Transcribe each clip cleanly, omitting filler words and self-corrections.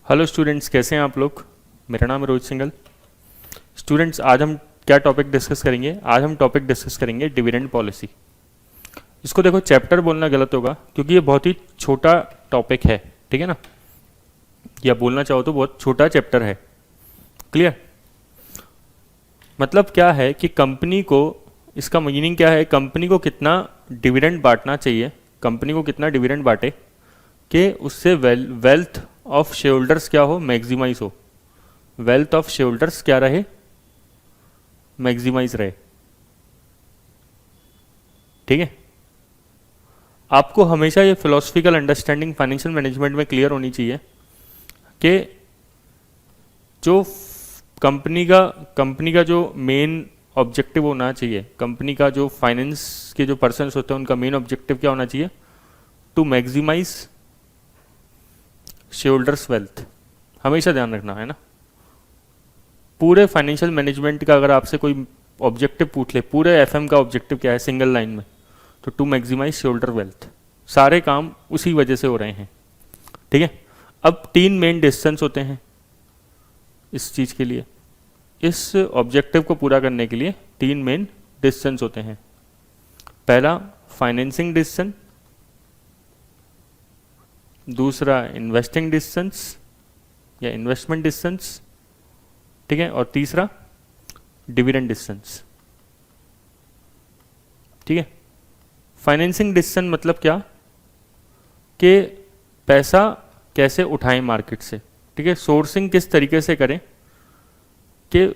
Hello students, कैसे हैं आप लोग। मेरा नाम है रोहित सिंघल। स्टूडेंट्स, आज हम क्या टॉपिक डिस्कस करेंगे। आज हम टॉपिक डिस्कस करेंगे डिविडेंड पॉलिसी। इसको देखो, चैप्टर बोलना गलत होगा क्योंकि ये बहुत ही छोटा टॉपिक है, ठीक है ना। या बोलना चाहो तो बहुत छोटा चैप्टर है। क्लियर। मतलब क्या है कि कंपनी को, इसका मीनिंग क्या है, कंपनी को कितना डिविडेंड बांटना चाहिए, कंपनी को कितना डिविडेंड बांटे कि उससे वेल्थ ऑफ शेयर होल्डर्स क्या हो, मैक्सिमाइज हो। वेल्थ ऑफ शेयर होल्डर्स क्या रहे, मैक्सिमाइज रहे। ठीक है। आपको हमेशा ये फिलोसफिकल अंडरस्टैंडिंग फाइनेंशियल मैनेजमेंट में क्लियर होनी चाहिए कि जो कंपनी का जो मेन ऑब्जेक्टिव होना चाहिए, कंपनी का जो फाइनेंस के जो पर्सन्स होते हैं उनका मेन ऑब्जेक्टिव क्या होना चाहिए, to maximise share holders wealth. हमेशा ध्यान रखना है ना। पूरे फाइनेंशियल मैनेजमेंट का अगर आपसे कोई ऑब्जेक्टिव पूछ ले, पूरे एफएम का ऑब्जेक्टिव क्या है सिंगल लाइन में, तो to maximise share holder wealth. सारे काम उसी वजह से हो रहे हैं। ठीक है। अब 3 मेन डिसीजंस होते हैं इस चीज के लिए, इस ऑब्जेक्टिव को पूरा करने के लिए 3 मेन डिसीजंस होते हैं। पहला फाइनेंसिंग डिसीजन, दूसरा इन्वेस्टिंग डिसीजंस या इन्वेस्टमेंट डिसीजंस, ठीक है, और तीसरा डिविडेंड डिसीजंस। ठीक है। फाइनेंसिंग डिसीजन मतलब क्या कि पैसा कैसे उठाएं मार्केट से, ठीक है, सोर्सिंग किस तरीके से करें कि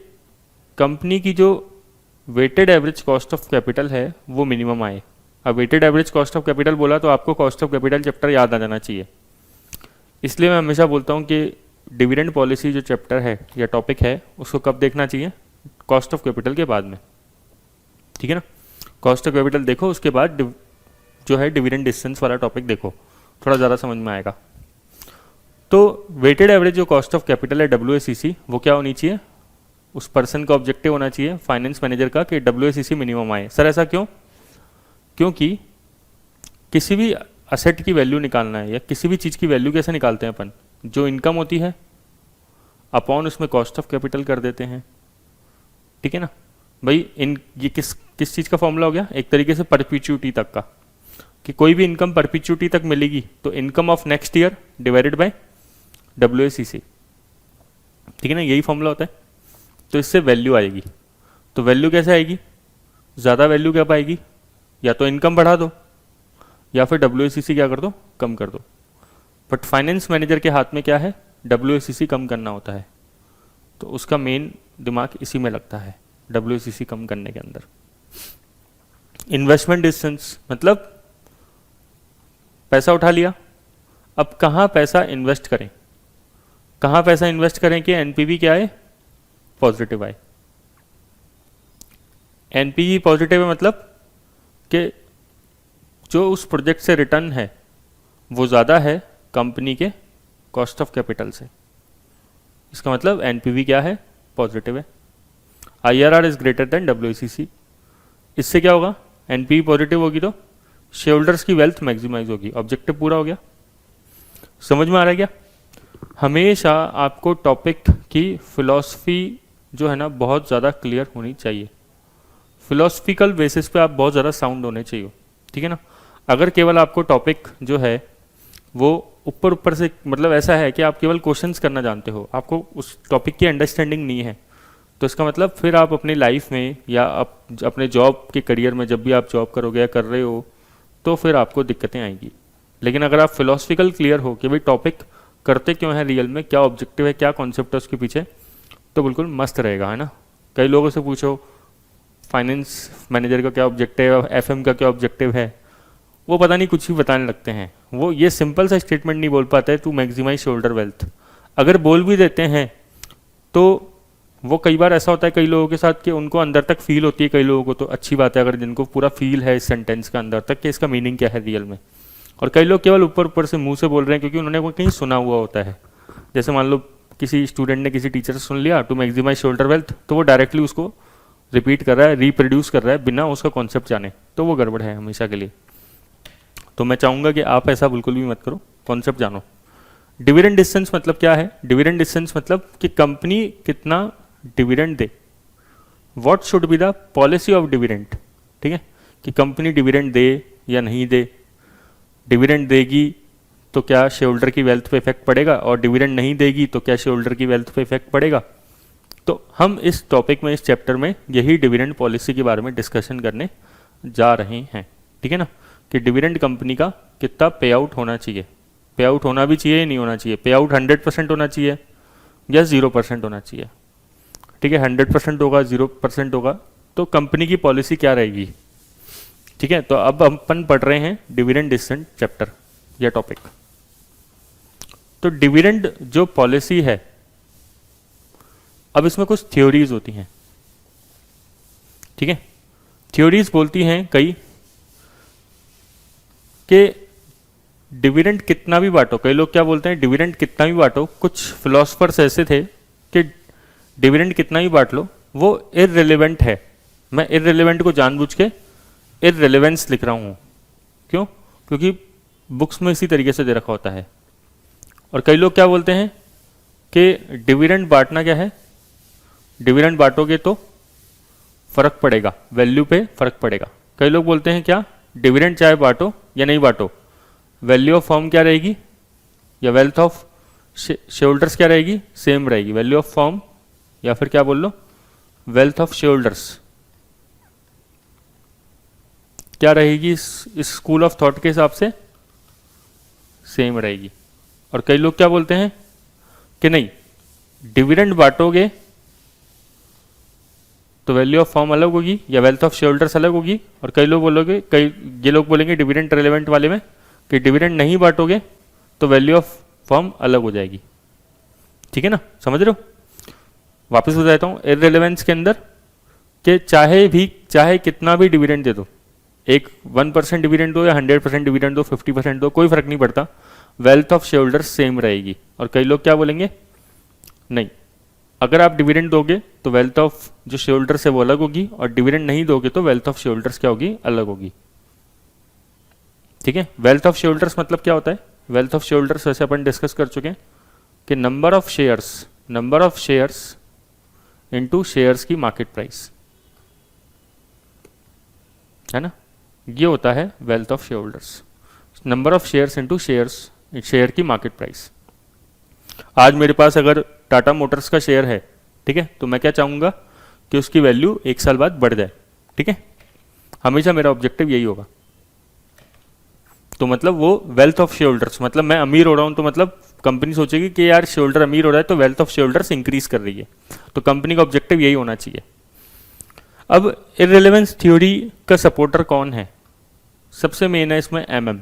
कंपनी की जो weighted average cost of capital है वो मिनिमम आए। अब weighted average cost of capital बोला तो आपको कॉस्ट ऑफ कैपिटल चैप्टर याद आ जाना चाहिए। इसलिए मैं हमेशा बोलता हूँ कि डिविडेंड पॉलिसी जो चैप्टर है या टॉपिक है उसको कब देखना चाहिए, कॉस्ट ऑफ कैपिटल के बाद में। ठीक है ना। कॉस्ट ऑफ कैपिटल देखो, उसके बाद जो है डिविडेंड डिसीजंस वाला टॉपिक देखो, थोड़ा ज़्यादा समझ में आएगा। तो वेटेड एवरेज जो कॉस्ट ऑफ कैपिटल है WACC, वो क्या होनी चाहिए, उस पर्सन का ऑब्जेक्टिव होना चाहिए फाइनेंस मैनेजर का कि WACC मिनिमम आए। सर ऐसा क्यों? क्योंकि किसी भी असेट की वैल्यू निकालना है या किसी भी चीज़ की वैल्यू कैसे निकालते हैं अपन, जो इनकम होती है अपॉन उसमें कॉस्ट ऑफ कैपिटल कर देते हैं। ठीक है ना भाई। ये किस चीज़ का फॉर्मूला हो गया, एक तरीके से परपिचुटी तक का, कि कोई भी इनकम परपिचुटी तक मिलेगी तो income of next year divided by WACC। ठीक है ना, यही फॉर्मूला होता है। तो इससे वैल्यू आएगी। तो वैल्यू कैसे आएगी, ज़्यादा वैल्यू क्या पाएगी, या तो इनकम बढ़ा दो या फिर WACC क्या कर दो, कम कर दो। बट फाइनेंस मैनेजर के हाथ में क्या है, WACC कम करना होता है। तो उसका मेन दिमाग इसी में लगता है, WACC कम करने के अंदर। इन्वेस्टमेंट डिसीजंस मतलब पैसा उठा लिया, अब कहाँ पैसा इन्वेस्ट करें, कहाँ पैसा इन्वेस्ट करें कि NPV क्या आए, पॉजिटिव आए। NPV पॉजिटिव है मतलब कि जो उस प्रोजेक्ट से रिटर्न है वो ज़्यादा है कंपनी के कॉस्ट ऑफ कैपिटल से। इसका मतलब NPV क्या है, पॉजिटिव है। IRR is greater than WACC। इससे क्या होगा, NPV पॉजिटिव होगी तो शेयर होल्डर्स की वेल्थ मैक्सिमाइज होगी। ऑब्जेक्टिव पूरा हो गया। समझ में आ रहा है क्या। हमेशा आपको टॉपिक की फिलॉसफी जो है ना बहुत ज़्यादा क्लियर होनी चाहिए। फिलोसफिकल बेसिस पे आप बहुत ज़्यादा साउंड होने चाहिए। ठीक है ना। अगर केवल आपको टॉपिक जो है वो ऊपर से, मतलब ऐसा है कि आप केवल क्वेश्चंस करना जानते हो, आपको उस टॉपिक की अंडरस्टैंडिंग नहीं है, तो इसका मतलब फिर आप अपनी लाइफ में या अपने जॉब के करियर में जब भी आप जॉब करोगे या कर रहे हो तो फिर आपको दिक्कतें आएंगी। लेकिन अगर आप फिलोसफिकल क्लियर हो कि भाई टॉपिक करते क्यों है, रियल में क्या ऑब्जेक्टिव है, क्या कॉन्सेप्ट है उसके पीछे, तो बिल्कुल मस्त रहेगा, है ना। कई लोगों से पूछो फाइनेंस मैनेजर का क्या ऑब्जेक्टिव है, FM का क्या ऑब्जेक्टिव है, वो पता नहीं कुछ भी बताने लगते हैं। वो ये सिंपल सा स्टेटमेंट नहीं बोल पाते to maximise share holder wealth. अगर बोल भी देते हैं तो वो कई बार ऐसा होता है कई लोगों के साथ कि उनको अंदर तक फील होती है, कई लोगों को तो अच्छी बात है अगर जिनको पूरा फील है इस सेंटेंस का अंदर तक कि इसका मीनिंग क्या है रियल में। और कई लोग केवल ऊपर से मुंह से बोल रहे हैं क्योंकि उन्होंने वो कहीं सुना हुआ होता है। जैसे मान लो किसी स्टूडेंट ने किसी टीचर से सुन लिया to maximise share holder wealth, तो वो डायरेक्टली उसको रिपीट कर रहा है, रीप्रोड्यूस कर रहा है बिना उसका कॉन्सेप्ट जाने, तो वो गड़बड़ है हमेशा के लिए। तो मैं चाहूँगा कि आप ऐसा बिल्कुल भी मत करो, कॉन्सेप्ट जानो। डिविडेंड डिस्टेंस मतलब क्या है? डिविडेंड डिस्टेंस मतलब कि कंपनी कितना dividend they, what should be the policy of dividend. ठीक है, कि कंपनी डिविडेंड दे या नहीं दे, डिविडेंड देगी तो क्या शेयर होल्डर की वेल्थ पे इफेक्ट पड़ेगा, और डिविडेंड नहीं देगी तो क्या शेयर होल्डर की वेल्थ पे इफेक्ट पड़ेगा। तो हम इस टॉपिक में, इस चैप्टर में यही डिविडेंड पॉलिसी के बारे में डिस्कशन करने जा रहे हैं। ठीक है ना, कि डिविडेंड कंपनी का कितना पे आउट होना चाहिए, पे आउट होना भी चाहिए या नहीं होना चाहिए, पे आउट 100% होना चाहिए या 0% होना चाहिए। ठीक है, 100% होगा, 0% होगा, तो कंपनी की पॉलिसी क्या रहेगी। ठीक है, तो अब अपन पढ़ रहे हैं डिविडेंड डिसेंट चैप्टर या टॉपिक। तो डिविडेंड जो पॉलिसी है, अब इसमें कुछ थ्योरीज होती हैं। ठीक है, थ्योरीज बोलती हैं कई कि डिविडेंड कितना भी बांटो, कई लोग क्या बोलते हैं डिविडेंड कितना भी बांटो, कुछ फिलोसफर्स ऐसे थे कि डिविडेंड कितना भी बांट लो वो इररिलेवेंट है। मैं इररिलेवेंट को जानबूझ के इररिलेवेंस लिख रहा हूँ, क्यों? क्योंकि बुक्स में इसी तरीके से दे रखा होता है। और कई लोग क्या बोलते हैं कि डिविडेंड बांटना क्या है, डिविडेंड बांटोगे तो फर्क पड़ेगा, वैल्यू पे फर्क पड़ेगा। कई लोग बोलते हैं क्या, डिविडेंड चाहे बांटो या नहीं बांटो, वैल्यू ऑफ फर्म क्या रहेगी या वेल्थ ऑफ शेयर होल्डर्स क्या रहेगी, सेम रहेगी। वैल्यू ऑफ फर्म या फिर क्या बोल लो, वेल्थ ऑफ शेयर होल्डर्स क्या रहेगी इस स्कूल ऑफ थॉट के हिसाब से, सेम रहेगी। और कई लोग क्या बोलते हैं कि नहीं, डिविडेंड बांटोगे तो वैल्यू ऑफ फर्म अलग होगी या वेल्थ ऑफ शेयर होल्डर्स अलग होगी। और कई लोग बोलोगे, ये लोग बोलेंगे डिविडेंड रिलेवेंट वाले में कि डिविडेंड नहीं बांटोगे तो वैल्यू ऑफ फर्म अलग हो जाएगी। ठीक है ना, समझ रहे हो? वापस बताता हूँ, इररिलेवेंस के अंदर कि चाहे कितना भी डिविडेंड दे दो, एक 1% डिविडेंड दो या 100% डिविडेंड दो, 50% दो, कोई फर्क नहीं पड़ता, wealth of share holders same रहेगी। और कई लोग क्या बोलेंगे, नहीं, अगर आप डिविडेंड दोगे तो वेल्थ ऑफ जो शेयर होल्डर्स है वो अलग होगी, और डिविडेंड नहीं दोगे तो वेल्थ ऑफ शेयर होल्डर्स क्या होगी, अलग होगी। ठीक है, वेल्थ ऑफ शेयर होल्डर्स मतलब क्या होता है? वेल्थ ऑफ शेयर होल्डर्स वैसे अपन डिस्कस कर चुके हैं कि number of shares into shares की मार्केट प्राइस, है ना, ये होता है wealth of share holders. Number of shares into share की मार्केट प्राइस। आज मेरे पास अगर टाटा मोटर्स का शेयर है, ठीक है, तो मैं क्या चाहूंगा कि उसकी वैल्यू 1 साल बाद बढ़ जाए। ठीक है, हमेशा मेरा ऑब्जेक्टिव यही होगा। तो मतलब वो वेल्थ ऑफ शेयर होल्डर्स, मतलब मैं अमीर हो रहा हूं तो मतलब कंपनी सोचेगी कि यार शेयर होल्डर अमीर हो रहा है तो wealth of share holders increase कर रही है। तो कंपनी का ऑब्जेक्टिव यही होना चाहिए। अब इररिलेवेंस थ्योरी का सपोर्टर कौन है? सबसे मेन है इसमें एमएम,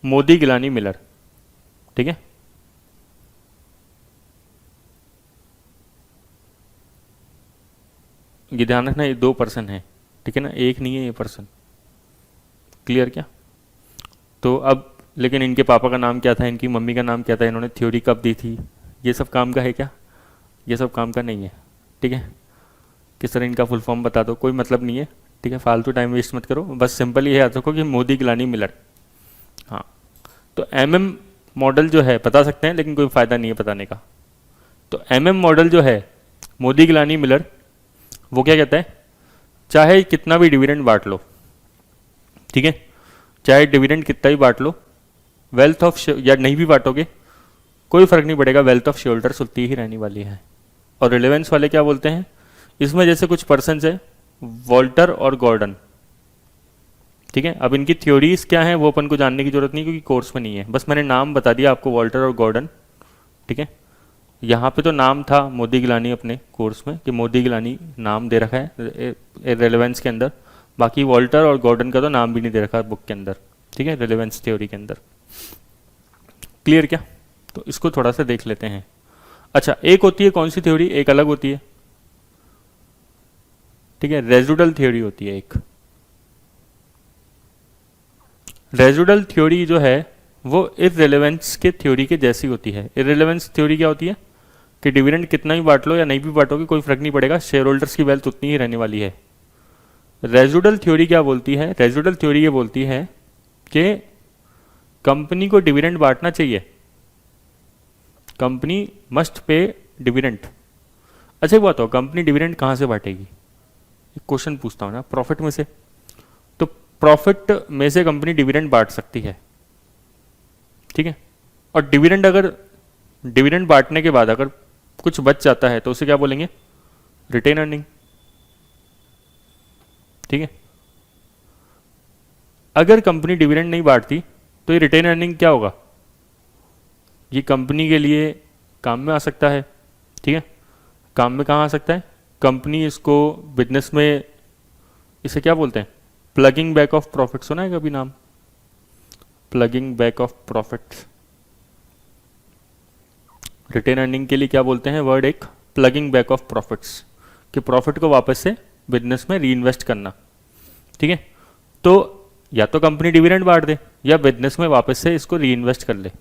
मोदी, गिलानी, मिलर। ठीक है, ये ध्यान रखना, ये 2 पर्सन है। ठीक है ना, एक नहीं है ये पर्सन। क्लियर क्या? तो अब लेकिन इनके पापा का नाम क्या था, इनकी मम्मी का नाम क्या था, इन्होंने थ्योरी कब दी थी, ये सब काम का है क्या? ये सब काम का नहीं है। ठीक है, किस तरह इनका फुल फॉर्म बता दो, कोई मतलब नहीं है। ठीक है, फालतू टाइम वेस्ट मत करो, बस सिंपल ये याद रखो कि मोदी, गिलानी, मिलर। हाँ, तो एमएम मॉडल जो है बता सकते हैं, लेकिन कोई फ़ायदा नहीं है बताने का। तो एमएम मॉडल जो है मोदी, गिलानी, मिलर, वो क्या कहता है, चाहे कितना भी डिविडेंड बांट लो, ठीक है, चाहे डिविडेंड कितना भी बांट लो, वेल्थ ऑफ या नहीं भी बांटोगे कोई फर्क नहीं पड़ेगा, वेल्थ ऑफ शेयर होल्डर्स उतनी ही रहने वाली है। और रिलेवेंस वाले क्या बोलते हैं, इसमें जैसे कुछ पर्सन्स है, वॉल्टर और गॉर्डन। ठीक है, अब इनकी थ्योरीज क्या है वो अपन को जानने की जरूरत नहीं, क्योंकि कोर्स में नहीं है, बस मैंने नाम बता दिया आपको, वॉल्टर और गॉर्डन। ठीक है, यहाँ पे तो नाम था मोदी, गिलानी अपने कोर्स में, कि मोदी, गिलानी नाम दे रखा है रेलेवेंस के अंदर, बाकी वॉल्टर और गॉर्डन का तो नाम भी नहीं दे रखा बुक के अंदर। ठीक है, रेलेवेंस थ्योरी के अंदर। क्लियर क्या? तो इसको थोड़ा सा देख लेते हैं। अच्छा, एक होती है कौन सी थ्योरी, एक अलग होती है। ठीक है, रेजिडुअल थ्योरी होती है एक। रेजिडुअल थ्योरी जो है वो इररिलेवेंस के थ्योरी के जैसी होती है। इररिलेवेंस थ्योरी क्या होती है कि डिविडेंड कितना भी बांट लो या नहीं भी बांटोगे कोई फर्क नहीं पड़ेगा, शेयर होल्डर्स की वेल्थ उतनी ही रहने वाली है। रेजिडुअल थ्योरी क्या बोलती है, रेजिडुअल थ्योरी ये बोलती है कि कंपनी को डिविडेंड बांटना चाहिए, कंपनी मस्ट पे डिविडेंड। अच्छा एक बात हो, कंपनी डिविडेंड कहाँ से बांटेगी? एक क्वेश्चन पूछता हूँ ना, प्रॉफिट में से, तो प्रॉफिट में से कंपनी डिविडेंड बांट सकती है, ठीक है। और डिविडेंड, अगर डिविडेंड बांटने के बाद अगर कुछ बच जाता है तो उसे क्या बोलेंगे? रिटेन अर्निंग, ठीक है। अगर कंपनी डिविडेंड नहीं बांटती तो ये रिटेन अर्निंग क्या होगा? ये कंपनी के लिए काम में आ सकता है, ठीक है। काम में कहाँ आ सकता है? कंपनी इसको बिजनेस में, इसे क्या बोलते हैं? प्लगिंग बैक ऑफ प्रॉफिट, सुना है कभी नाम? Plugging back of profits. Retain earning के लिए क्या बोलते हैं वर्ड? एक प्लगिंग बैक ऑफ प्रॉफिट्स, कि प्रॉफिट को वापस से बिजनेस में री इन्वेस्ट करना, ठीक है। तो या तो कंपनी डिविडेंड बांट दे या बिजनेस में वापस से इसको री इन्वेस्ट कर ले।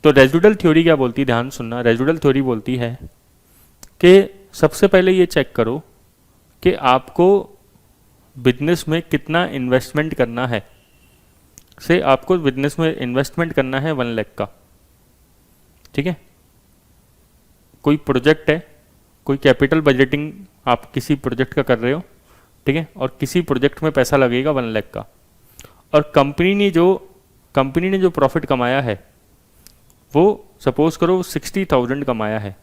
तो रेजिडुअल थ्योरी क्या बोलती है? ध्यान सुनना, रेजिडुअल थ्योरी बोलती है कि सबसे पहले ये चेक करो कि आपको बिजनेस में कितना इन्वेस्टमेंट करना है। से आपको बिजनेस में इन्वेस्टमेंट करना है 1 लाख का, ठीक है। कोई प्रोजेक्ट है, कोई कैपिटल बजटिंग आप किसी प्रोजेक्ट का कर रहे हो, ठीक है, और किसी प्रोजेक्ट में पैसा लगेगा 1 लाख का, और कंपनी ने जो प्रॉफिट कमाया है वो सपोज करो 60,000 कमाया है,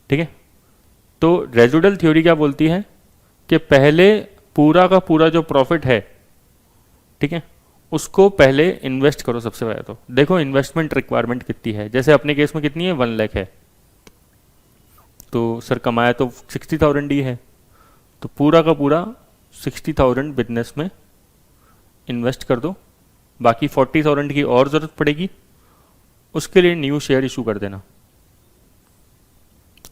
ठीक है। तो रेजिडुअल थ्योरी क्या बोलती है कि पहले पूरा का पूरा जो प्रॉफिट है, ठीक है, उसको पहले इन्वेस्ट करो। सबसे पहले तो देखो इन्वेस्टमेंट रिक्वायरमेंट कितनी है। जैसे अपने केस में कितनी है? 1 लाख है, तो सर कमाया तो 60,000 ही है, तो पूरा का पूरा 60,000 बिजनेस में इन्वेस्ट कर दो। बाकी 40,000 की और ज़रूरत पड़ेगी, उसके लिए न्यू शेयर इशू कर देना।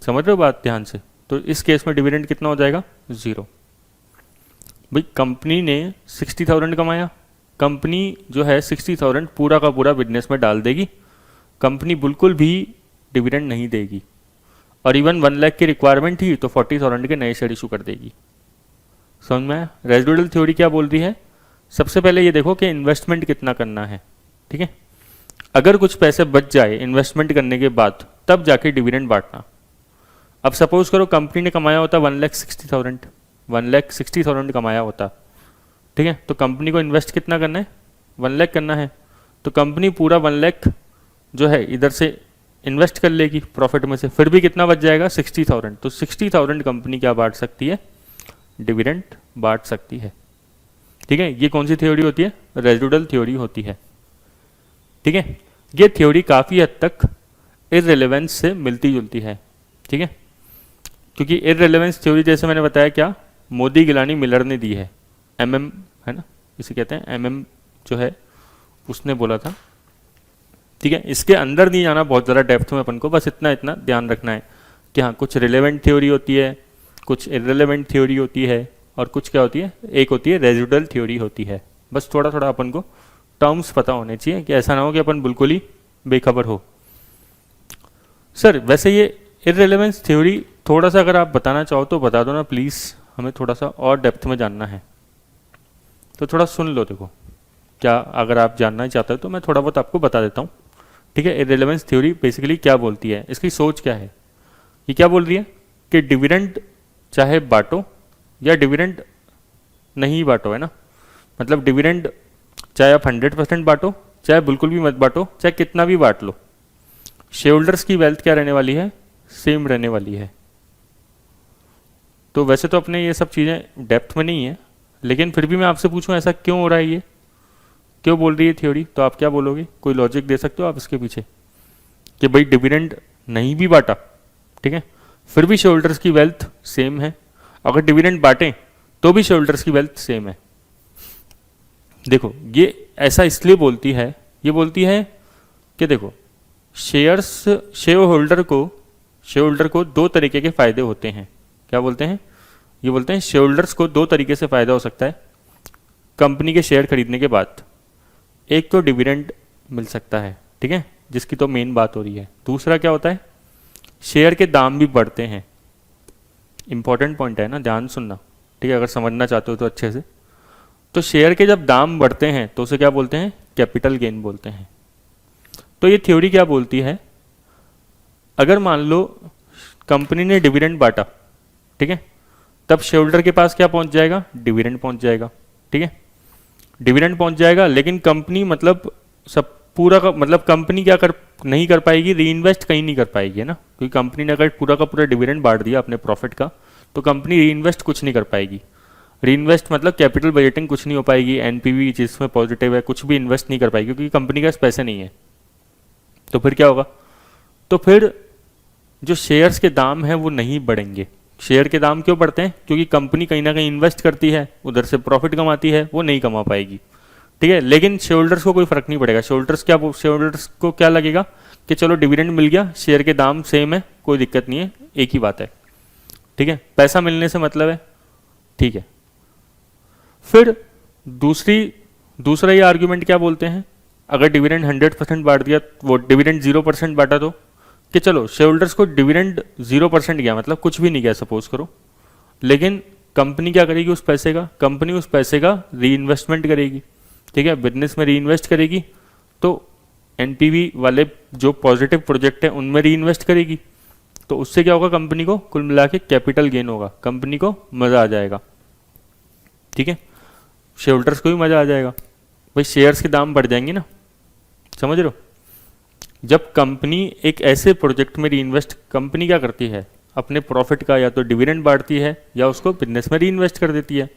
समझ रहे हो बात ध्यान से? तो इस केस में डिविडेंड कितना हो जाएगा? 0। भाई कंपनी ने 60,000 कमाया, कंपनी जो है 60,000 पूरा का पूरा बिजनेस में डाल देगी, कंपनी बिल्कुल भी डिविडेंड नहीं देगी, और इवन 1 लाख की रिक्वायरमेंट थी तो 40,000 के नए शेयर इशू कर देगी। समझ में आया? रेजिडुअल थ्योरी क्या बोल रही है? सबसे पहले ये देखो कि इन्वेस्टमेंट कितना करना है, ठीक है। अगर कुछ पैसे बच जाए इन्वेस्टमेंट करने के बाद, तब जाके डिविडेंड बांटना। अब सपोज करो कंपनी ने कमाया होता 1,60,000 कमाया होता, ठीक है, तो कंपनी को इन्वेस्ट कितना करना है? 1 लाख करना है, तो कंपनी पूरा 1 लाख जो है इधर से इन्वेस्ट कर लेगी प्रॉफिट में से, फिर भी कितना बच जाएगा? 60,000। तो 60,000 कंपनी क्या बांट सकती है? डिविडेंड बांट सकती है, ठीक है। ये कौन सी थ्योरी होती है? रेजिडुअल थ्योरी होती है, ठीक है। ये थ्योरी काफ़ी हद तक इररिलेवेंस से मिलती जुलती है, ठीक है, क्योंकि इररिलेवेंस थ्योरी जैसे मैंने बताया क्या मोदी गिलानी मिलर ने दी है, MM है ना, इसे कहते हैं MM जो है उसने बोला था, ठीक है। इसके अंदर नहीं जाना बहुत ज़्यादा डेप्थ में अपन को, बस इतना ध्यान रखना है कि हाँ कुछ रिलेवेंट थ्योरी होती है, कुछ इररिलेवेंट थ्योरी होती है, और कुछ क्या होती है? एक होती है रेजिडुअल थ्योरी होती है। बस थोड़ा थोड़ा अपन को टर्म्स पता होने चाहिए कि ऐसा ना हो कि अपन बिल्कुल ही बेखबर हो। सर वैसे ये इररिलेवेंस थ्योरी थोड़ा सा अगर आप बताना चाहो तो बता दो ना प्लीज़, हमें थोड़ा सा और डेप्थ में जानना है, तो थोड़ा सुन लो। देखो क्या अगर आप जानना चाहते हो तो मैं थोड़ा बहुत आपको बता देता हूँ, ठीक है। इररिलेवेंस थ्योरी बेसिकली क्या बोलती है, इसकी सोच क्या है? ये क्या बोल रही है कि डिविडेंड चाहे बांटो या डिविडेंड नहीं बांटो, है ना, मतलब डिविडेंड चाहे आप 100% बांटो, चाहे बिल्कुल भी मत बांटो, चाहे कितना भी बांट लो, शेयर होल्डर्स की वेल्थ क्या रहने वाली है? सेम रहने वाली है। तो वैसे तो अपने ये सब चीज़ें डेप्थ में नहीं है, लेकिन फिर भी मैं आपसे पूछूं ऐसा क्यों हो रहा है, ये क्यों बोल रही है थ्योरी, तो आप क्या बोलोगे? कोई लॉजिक दे सकते हो आप इसके पीछे कि भाई डिविडेंड नहीं भी बांटा, ठीक है, फिर भी शेयर होल्डर्स की वेल्थ सेम है, अगर डिविडेंड बांटें तो भी शेयर होल्डर्स की वेल्थ सेम है। देखो ये ऐसा इसलिए बोलती है, ये बोलती है कि देखो शेयर होल्डर को 2 तरीके के फायदे होते हैं। क्या बोलते हैं? ये बोलते हैं शेयर होल्डर्स को 2 तरीके से फायदा हो सकता है कंपनी के शेयर खरीदने के बाद। एक तो डिविडेंड मिल सकता है, ठीक है, जिसकी तो मेन बात हो रही है। दूसरा क्या होता है? शेयर के दाम भी बढ़ते हैं। इंपॉर्टेंट पॉइंट है ना, ध्यान सुनना, ठीक है, अगर समझना चाहते हो तो अच्छे से। तो शेयर के जब दाम बढ़ते हैं तो उसे क्या बोलते हैं, कैपिटल गेन बोलते हैं। तो ये थ्योरी क्या बोलती है, अगर मान लो कंपनी ने डिविडेंड बांटा, ठीक है, तब शेयर के पास क्या पहुंच जाएगा, डिविडेंड पहुंच जाएगा, ठीक है, डिविडेंड पहुंच जाएगा। लेकिन कंपनी मतलब सब पूरा का मतलब कंपनी क्या कर नहीं कर पाएगी, री इन्वेस्ट कहीं नहीं कर पाएगी, है ना, क्योंकि कंपनी ने अगर पूरा का पूरा डिविडेंड बांट दिया अपने प्रॉफिट का तो कंपनी री इन्वेस्ट कुछ नहीं कर पाएगी। री इन्वेस्ट मतलब कैपिटल बजटिंग कुछ नहीं हो पाएगी, एनपीवी जिसमें पॉजिटिव है कुछ भी इन्वेस्ट नहीं कर पाएगी क्योंकि कंपनी के पास पैसे नहीं है। तो फिर क्या होगा, तो फिर जो शेयर्स के दाम हैं वो नहीं बढ़ेंगे। शेयर के दाम क्यों बढ़ते हैं, क्योंकि कंपनी कहीं ना कहीं इन्वेस्ट करती है, उधर से प्रॉफिट कमाती है, वो नहीं कमा पाएगी, ठीक है। लेकिन शेयरहोल्डर्स को कोई फर्क नहीं पड़ेगा, शेयरहोल्डर्स को क्या लगेगा कि चलो डिविडेंड मिल गया, शेयर के दाम सेम है, कोई दिक्कत नहीं है, एक ही बात है, ठीक है, पैसा मिलने से मतलब है, ठीक है। फिर दूसरा ये आर्ग्यूमेंट क्या बोलते हैं, अगर डिविडेंड 100% बांट दिया, वो डिविडेंड 0% बांटा तो कि चलो शेयरहोल्डर्स को डिविडेंड 0% गया, मतलब कुछ भी नहीं गया सपोज करो, लेकिन कंपनी क्या करेगी उस पैसे का, कंपनी उस पैसे का री इन्वेस्टमेंट करेगी, ठीक है, बिजनेस में री इन्वेस्ट करेगी, तो एनपीवी वाले जो पॉजिटिव प्रोजेक्ट है उनमें री इन्वेस्ट करेगी, तो उससे क्या होगा, कंपनी को कुल मिला के कैपिटल गेन होगा, कंपनी को मजा आ जाएगा, ठीक है, शेयरहोल्डर्स को भी मजा आ जाएगा, भाई शेयर्स के दाम बढ़ जाएंगे ना, समझ रहे हो। जब कंपनी एक ऐसे प्रोजेक्ट में री इन्वेस्ट, कंपनी क्या करती है, अपने प्रॉफिट का या तो डिविडेंड बांटती है या उसको बिजनेस में री इन्वेस्ट कर देती है।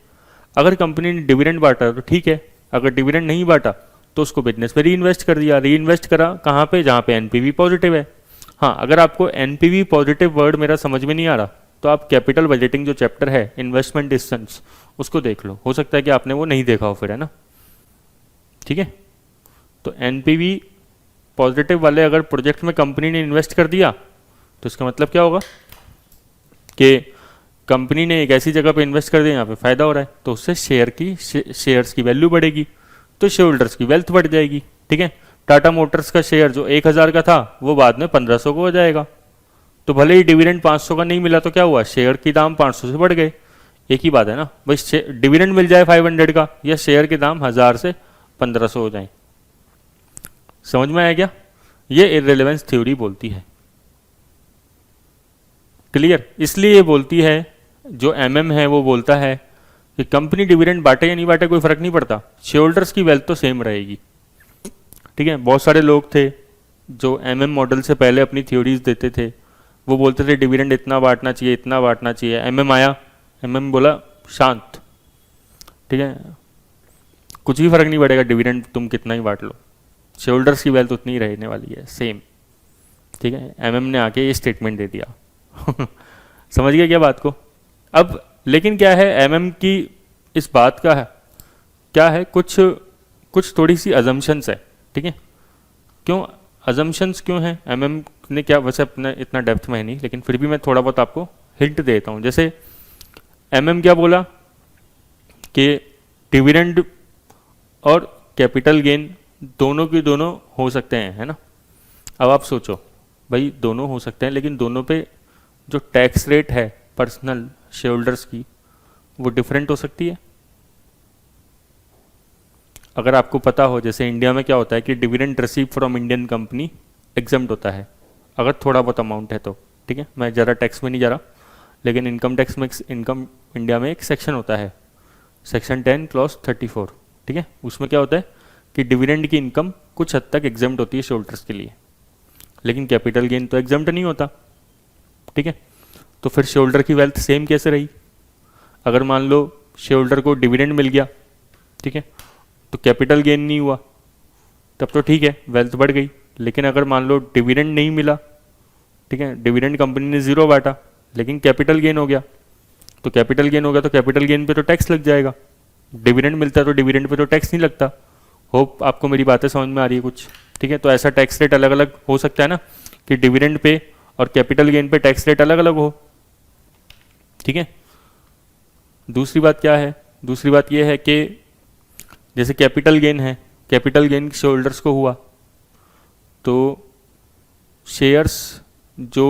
अगर कंपनी ने डिविडेंड बांटा तो ठीक है, अगर डिविडेंड नहीं बांटा तो उसको बिजनेस में री इन्वेस्ट कर दिया, री इन्वेस्ट करा कहाँ पे, जहाँ पे एनपीवी पॉजिटिव है। हाँ, अगर आपको एनपीवी पॉजिटिव वर्ड मेरा समझ में नहीं आ रहा तो आप कैपिटल बजटिंग जो चैप्टर है इन्वेस्टमेंट डिसीजंस उसको देख लो, हो सकता है कि आपने वो नहीं देखा हो फिर, है ना, ठीक है। तो एनपीवी पॉजिटिव वाले अगर प्रोजेक्ट में कंपनी ने इन्वेस्ट कर दिया तो इसका मतलब क्या होगा कि कंपनी ने एक ऐसी जगह पे इन्वेस्ट कर दिया यहाँ पे फायदा हो रहा है, तो उससे शेयर्स की वैल्यू बढ़ेगी, तो शेयर होल्डर्स की वेल्थ बढ़ जाएगी, ठीक है। टाटा मोटर्स का शेयर जो 1000 का था वो बाद में 1500 को हो जाएगा, तो भले ही डिविडेंड 500 का नहीं मिला तो क्या हुआ, शेयर की दाम 500 से बढ़ गए, एक ही बात है ना भाई, डिविडेंड मिल जाए 500 का या शेयर के दाम 1000 से 1500 हो जाए। समझ में आया क्या, ये इररिलेवेंस थ्योरी बोलती है, क्लियर। इसलिए ये बोलती है, जो एमएम है वो बोलता है कि कंपनी डिविडेंड बांटे या नहीं बांटे कोई फर्क नहीं पड़ता, शेयर होल्डर्स की वेल्थ तो सेम रहेगी, ठीक है। बहुत सारे लोग थे जो एमएम मॉडल से पहले अपनी थ्योरीज देते थे, वो बोलते थे डिविडेंड इतना बांटना चाहिए, इतना बांटना चाहिए, एमएम आया, एमएम बोला शांत, ठीक है, कुछ भी फर्क नहीं पड़ेगा, डिविडेंड तुम कितना ही बांट लो, शेयर होल्डर्स की वेल्थ उतनी ही रहने वाली है, सेम, ठीक है। एमएम ने आके ये स्टेटमेंट दे दिया समझ गया क्या बात को। अब लेकिन क्या है एमएम की इस बात का है क्या है, कुछ थोड़ी सी अजम्पशंस है, ठीक है। क्यों अजम्पशंस क्यों है, एमएम ने क्या, वैसे अपने इतना डेप्थ में है नहीं, लेकिन फिर भी मैं थोड़ा बहुत आपको हिंट देता हूँ। जैसे एमएम क्या बोला कि डिविडेंड और कैपिटल गेन दोनों की दोनों हो सकते हैं, है ना। अब आप सोचो भाई दोनों हो सकते हैं, लेकिन दोनों पे जो टैक्स रेट है पर्सनल शेयर होल्डर्स की वो डिफरेंट हो सकती है। अगर आपको पता हो, जैसे इंडिया में क्या होता है कि dividend receive from Indian company exempt होता है अगर थोड़ा बहुत अमाउंट है तो, ठीक है। मैं ज़रा टैक्स में नहीं जा रहा, लेकिन इनकम टैक्स में इनकम इंडिया में एक सेक्शन होता है, सेक्शन 10 क्लॉज 34, ठीक है। उसमें क्या होता है कि डिविडेंड की इनकम कुछ हद तक एग्जम्प्ट होती है शेयर होल्डर्स के लिए, लेकिन कैपिटल गेन तो एग्जम्प्ट नहीं होता, ठीक है। तो फिर शेयर होल्डर की वेल्थ सेम कैसे रही, अगर मान लो शेयर होल्डर को डिविडेंड मिल गया, ठीक है, तो कैपिटल गेन नहीं हुआ, तब तो ठीक है वेल्थ बढ़ गई। लेकिन अगर मान लो डिविडेंड नहीं मिला, ठीक है, डिविडेंड कंपनी ने 0 बांटा लेकिन कैपिटल गेन हो गया, तो कैपिटल गेन हो गया तो कैपिटल गेन पे तो टैक्स लग जाएगा, डिविडेंड मिलता है तो डिविडेंड पे तो टैक्स नहीं लगता। होप आपको मेरी बातें समझ में आ रही है कुछ, ठीक है। तो ऐसा टैक्स रेट अलग अलग हो सकता है ना, कि डिविडेंड पे और कैपिटल गेन पे टैक्स रेट अलग अलग हो, ठीक है। दूसरी बात क्या है, दूसरी बात यह है कि जैसे कैपिटल गेन है, कैपिटल गेन शेयर होल्डर्स को हुआ तो शेयर्स जो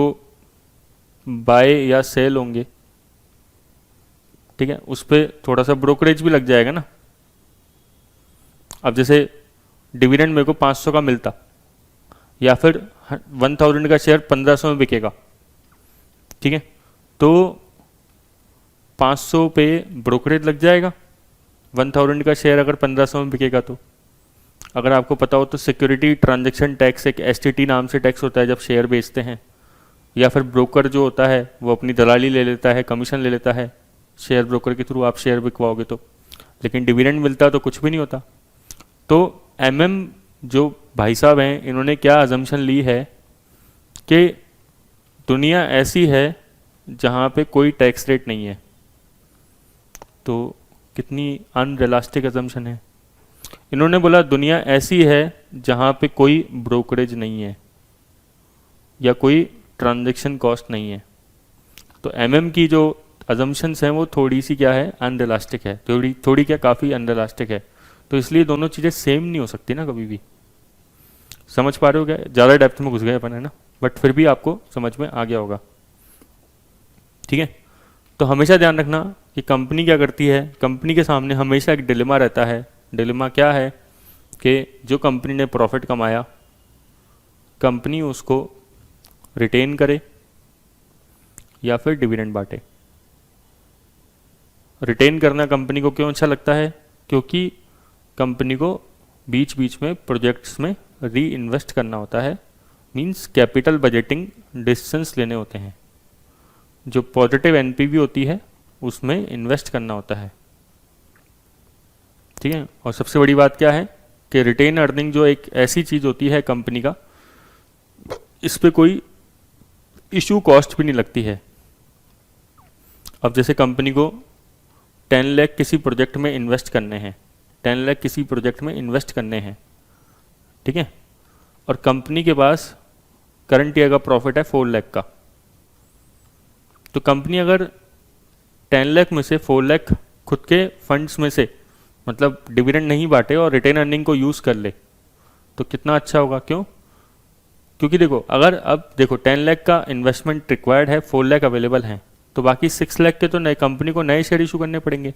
बाय या सेल होंगे, ठीक है, उस पर थोड़ा सा ब्रोकरेज भी लग जाएगा ना, अब जैसे डिविडेंड मेरे को 500 का मिलता, या फिर 1000 का शेयर 1500 में बिकेगा, ठीक है, तो 500 पे ब्रोकरेज लग जाएगा। 1000 का शेयर अगर 1500 में बिकेगा तो, अगर आपको पता हो तो सिक्योरिटी ट्रांजैक्शन टैक्स, एक एसटीटी नाम से टैक्स होता है जब शेयर बेचते हैं, या फिर ब्रोकर जो होता है वो अपनी दलाली ले लेता है, कमीशन ले लेता है शेयर ब्रोकर के थ्रू आप शेयर बिकवाओगे तो, लेकिन डिविडेंड मिलता तो कुछ भी नहीं होता। तो एमएम जो भाई साहब हैं इन्होंने क्या अजम्पशन ली है कि दुनिया ऐसी है जहाँ पे कोई टैक्स रेट नहीं है। तो कितनी अनरियलिस्टिक अजम्पशन है। इन्होंने बोला दुनिया ऐसी है जहाँ पे कोई ब्रोकरेज नहीं है या कोई ट्रांजैक्शन कॉस्ट नहीं है। तो एमएम की जो अजम्पशंस हैं वो थोड़ी सी क्या है, अनरियलिस्टिक है, थोड़ी क्या काफ़ी अनरियलिस्टिक है। तो इसलिए दोनों चीज़ें सेम नहीं हो सकती ना कभी भी। समझ पा रहे हो क्या? ज़्यादा डेप्थ में घुस गए अपन है ना, बट फिर भी आपको समझ में आ गया होगा, ठीक है। तो हमेशा ध्यान रखना कि कंपनी क्या करती है, कंपनी के सामने हमेशा एक डिलेमा रहता है। डिलेमा क्या है कि जो कंपनी ने प्रॉफिट कमाया कंपनी उसको रिटेन करे या फिर डिविडेंड बांटे। रिटेन करना कंपनी को क्यों अच्छा लगता है? क्योंकि कंपनी को बीच बीच में प्रोजेक्ट्स में री इन्वेस्ट करना होता है, मींस कैपिटल बजटिंग डिसीजंस लेने होते हैं। जो पॉजिटिव एनपीवी होती है उसमें इन्वेस्ट करना होता है, ठीक है। और सबसे बड़ी बात क्या है कि रिटेन अर्निंग जो एक ऐसी चीज़ होती है कंपनी का, इस पे कोई इशू कॉस्ट भी नहीं लगती है। अब जैसे कंपनी को 10 लाख किसी प्रोजेक्ट में इन्वेस्ट करने हैं, 10 लाख किसी प्रोजेक्ट में इन्वेस्ट करने हैं, ठीक है, और कंपनी के पास करंट ईयर का प्रॉफिट है 4 लाख का। तो कंपनी अगर 10 लाख में से 4 लाख खुद के फंड्स में से मतलब डिविडेंड नहीं बांटे और रिटेन अर्निंग को यूज़ कर ले तो कितना अच्छा होगा। क्यों? क्योंकि देखो अगर अब देखो 10 लाख का इन्वेस्टमेंट रिक्वायर्ड है, 4 लाख अवेलेबल हैं, तो बाकी 6 लाख के तो नए कंपनी को नए शेयर इशू करने पड़ेंगे।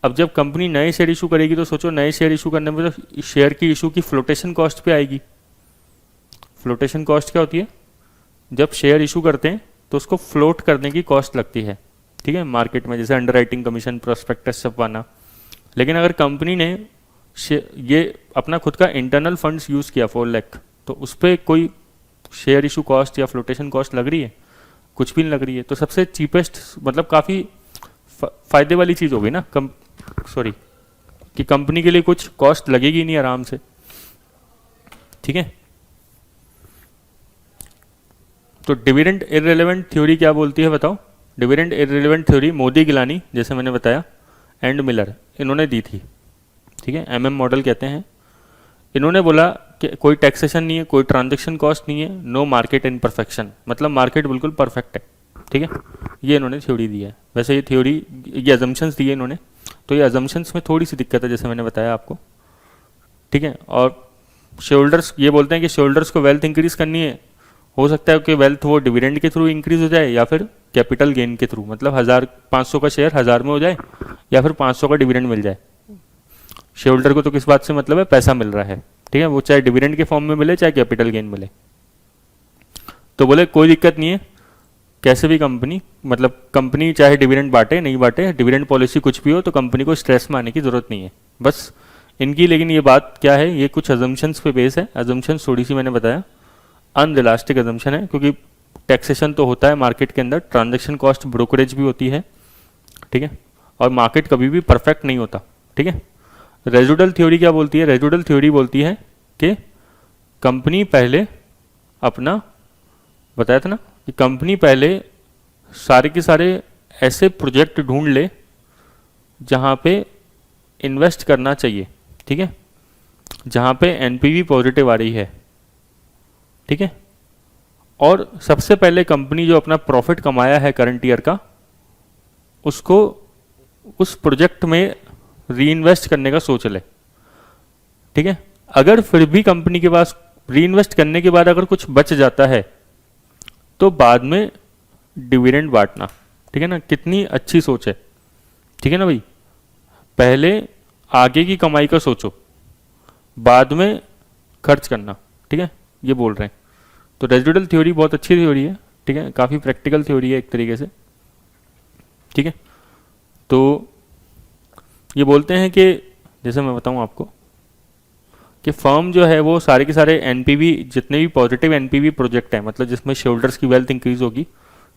अब जब कंपनी नए शेयर इशू करेगी तो सोचो नए शेयर इशू करने में तो शेयर की इशू की फ्लोटेशन कॉस्ट पे आएगी। फ्लोटेशन कॉस्ट क्या होती है? जब शेयर इशू करते हैं तो उसको फ्लोट करने की कॉस्ट लगती है, ठीक है, मार्केट में, जैसे अंडरराइटिंग कमीशन, प्रोस्पेक्टस छपवाना। लेकिन अगर कंपनी ने ये अपना खुद का इंटरनल फंड्स यूज़ किया 4 लाख, तो उस पर कोई शेयर इशू कॉस्ट या फ्लोटेशन कॉस्ट लग रही है? कुछ भी नहीं लग रही है। तो सबसे चीपेस्ट मतलब काफ़ी फ़ायदे वाली चीज़ होगी ना कि कंपनी के लिए कुछ कॉस्ट लगेगी नहीं आराम से, ठीक है। तो डिविडेंड इररिलेवेंट थ्योरी क्या बोलती है बताओ? Dividend irrelevant theory Modigliani, जैसे मैंने बताया, एंड मिलर, इन्होंने दी थी, ठीक है। एमएम मॉडल कहते हैं। इन्होंने बोला कि कोई टैक्सेशन नहीं है, कोई ट्रांजैक्शन कॉस्ट नहीं है, नो मार्केट इनपरफेक्शन, मतलब मार्केट बिल्कुल परफेक्ट है, ठीक है। ये इन्होंने थ्योरी दी है। वैसे ये अजम्पशंस दी है इन्होंने, तो ये अजम्पशंस में थोड़ी सी दिक्कत है जैसे मैंने बताया आपको, ठीक है। और शेयरहोल्डर्स ये बोलते हैं कि शेयरहोल्डर्स को वेल्थ इंक्रीज करनी है, हो सकता है कि वेल्थ वो डिविडेंड के थ्रू इंक्रीज हो जाए या फिर कैपिटल गेन के थ्रू, मतलब 500 का शेयर 1000 में हो जाए या फिर 500 का डिविडेंड मिल जाए। शेयर होल्डर को तो किस बात से मतलब है? पैसा मिल रहा है, ठीक है, वो चाहे डिविडेंड के फॉर्म में मिले चाहे कैपिटल गेन मिले। तो बोले कोई दिक्कत नहीं है, कैसे भी कंपनी चाहे डिविडेंड बांटे नहीं बांटे, डिविडेंड पॉलिसी कुछ भी हो, तो कंपनी को स्ट्रेस में आने की जरूरत नहीं है बस इनकी। लेकिन ये बात क्या है, ये कुछ अजम्पशंस पे बेस है। अजम्पशंस थोड़ी सी मैंने बताया अनरियलिस्टिक अजम्पशन है, क्योंकि टैक्सेशन तो होता है मार्केट के अंदर, ट्रांजैक्शन कॉस्ट, ब्रोकरेज भी होती है, ठीक है, और मार्केट कभी भी परफेक्ट नहीं होता, ठीक है। रेजिडुअल थ्योरी क्या बोलती है? रेजिडुअल थ्योरी बोलती है कि कंपनी पहले अपना, बताया था ना कि कंपनी पहले सारे के सारे ऐसे प्रोजेक्ट ढूंढ ले जहाँ पे इन्वेस्ट करना चाहिए, ठीक है, जहाँ पे एनपीवी पॉजिटिव आ रही है, ठीक है। और सबसे पहले कंपनी जो अपना प्रॉफिट कमाया है करंट ईयर का, उसको उस प्रोजेक्ट में री इन्वेस्ट करने का सोच ले, ठीक है। अगर फिर भी कंपनी के पास री इन्वेस्ट करने के बाद अगर कुछ बच जाता है तो बाद में डिविडेंड बांटना, ठीक है ना। कितनी अच्छी सोच है, ठीक है ना भाई। पहले आगे की कमाई का सोचो, बाद में खर्च करना, ठीक है, ये बोल रहे हैं। तो रेजिडुअल थ्योरी बहुत अच्छी थ्योरी है, ठीक है, काफ़ी प्रैक्टिकल थ्योरी है एक तरीके से, ठीक है। तो ये बोलते हैं कि जैसे मैं बताऊं आपको कि फर्म जो है वो सारे के सारे एनपीवी, जितने भी पॉजिटिव एनपीवी प्रोजेक्ट हैं, मतलब जिसमें शेयरहोल्डर्स की वेल्थ इंक्रीज होगी,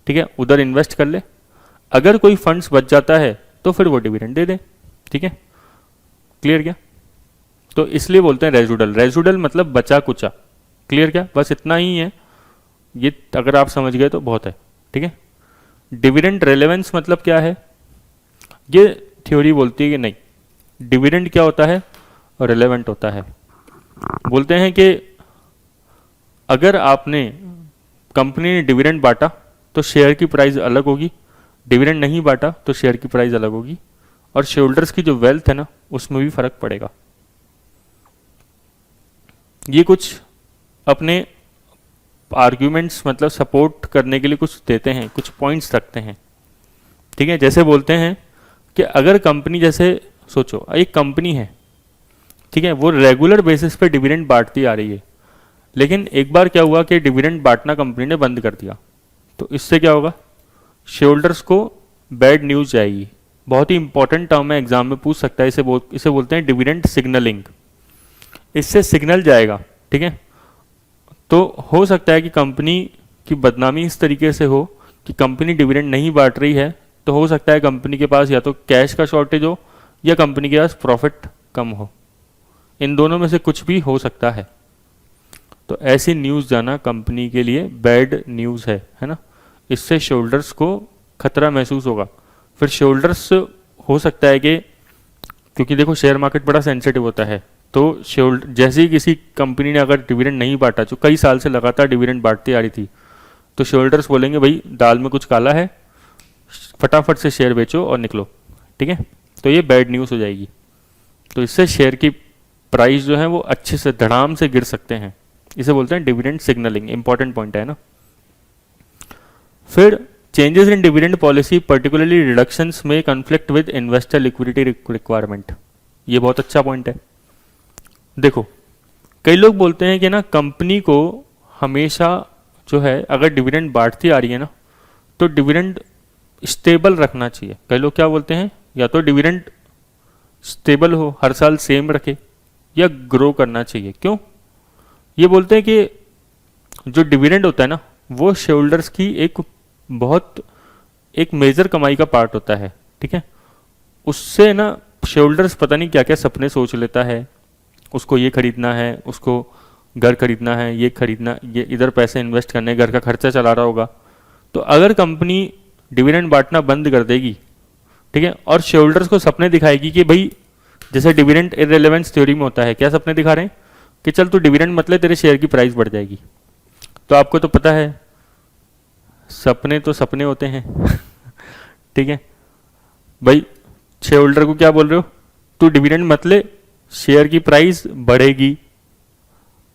ठीक है, उधर इन्वेस्ट कर ले। अगर कोई फंड्स बच जाता है तो फिर वो डिविडेंड दे दे, ठीक है, क्लियर क्या? तो इसलिए बोलते हैं रेजिडुअल। रेजिडुअल मतलब बचा कुचा, क्लियर क्या? बस इतना ही है, ये अगर आप समझ गए तो बहुत है, ठीक है। डिविडेंड रेलेवेंस मतलब क्या है? ये थ्योरी बोलती है कि नहीं, डिविडेंड क्या होता है और रेलेवेंट होता है। बोलते हैं कि अगर आपने, कंपनी ने डिविडेंड बांटा तो शेयर की प्राइस अलग होगी, डिविडेंड नहीं बांटा तो शेयर की प्राइस अलग होगी, और शेयरहोल्डर्स की जो वेल्थ है ना उसमें भी फर्क पड़ेगा। ये कुछ अपने आर्ग्यूमेंट्स मतलब सपोर्ट करने के लिए कुछ देते हैं, कुछ पॉइंट्स रखते हैं, ठीक है। जैसे बोलते हैं कि अगर कंपनी, जैसे सोचो एक कंपनी है, ठीक है, वो रेगुलर बेसिस पे डिविडेंड बांटती आ रही है, लेकिन एक बार क्या हुआ कि डिविडेंड बांटना कंपनी ने बंद कर दिया, तो इससे क्या होगा? शेयरहोल्डर्स को बैड न्यूज जाएगी। बहुत ही इंपॉर्टेंट टर्म है, एग्जाम में पूछ सकता है, इसे बोलते हैं डिविडेंड सिग्नलिंग। इससे सिग्नल जाएगा, ठीक है। तो हो सकता है कि कंपनी की बदनामी इस तरीके से हो कि कंपनी डिविडेंड नहीं बांट रही है, तो हो सकता है कंपनी के पास या तो कैश का शॉर्टेज हो या कंपनी के पास प्रॉफिट कम हो, इन दोनों में से कुछ भी हो सकता है। तो ऐसी न्यूज़ जाना कंपनी के लिए बैड न्यूज़ है ना। इससे शेयरहोल्डर्स को खतरा महसूस होगा। फिर शेयरहोल्डर्स हो सकता है कि, क्योंकि देखो शेयर मार्केट बड़ा सेंसिटिव होता है, तो शेयरहोल्डर जैसे ही किसी कंपनी ने अगर डिविडेंड नहीं बांटा, जो कई साल से लगातार डिविडेंड बांटती आ रही थी, तो शेयरहोल्डर्स बोलेंगे भाई दाल में कुछ काला है, फटाफट से शेयर बेचो और निकलो, ठीक है। तो ये बैड न्यूज़ हो जाएगी। तो इससे शेयर की प्राइस जो है वो अच्छे से धड़ाम से गिर सकते हैं। इसे बोलते हैं डिविडेंड सिग्नलिंग। इंपॉर्टेंट पॉइंट है ना। फिर changes in dividend policy particularly reductions में conflict with investor liquidity requirement. ये बहुत अच्छा पॉइंट है। देखो कई लोग बोलते हैं कि ना कंपनी को हमेशा जो है अगर डिविडेंड बांटती आ रही है ना, तो डिविडेंड स्टेबल रखना चाहिए। कई लोग क्या बोलते हैं, या तो डिविडेंड स्टेबल हो, हर साल सेम रखे, या ग्रो करना चाहिए। क्यों? ये बोलते हैं कि जो डिविडेंड होता है ना वो शेयरहोल्डर्स की एक मेजर कमाई का पार्ट होता है, ठीक है। उससे ना शेयरहोल्डर्स पता नहीं क्या क्या सपने सोच लेता है, उसको ये खरीदना है, उसको घर खरीदना है, ये खरीदना, ये इधर पैसे इन्वेस्ट करने, घर का खर्चा चला रहा होगा। तो अगर कंपनी डिविडेंड बांटना बंद कर देगी, ठीक है, और शेयरहोल्डर्स को सपने दिखाएगी कि भाई, जैसे डिविडेंड इररिलेवेंस थ्योरी में होता है, क्या सपने दिखा रहे हैं कि चल तू डिविडेंड मत ले, तेरे शेयर की प्राइस बढ़ जाएगी। तो आपको तो पता है सपने तो सपने होते हैं ठीक है भाई, शेयर होल्डर को क्या बोल रहे हो, तू डिविडेंड मत ले, शेयर की प्राइस बढ़ेगी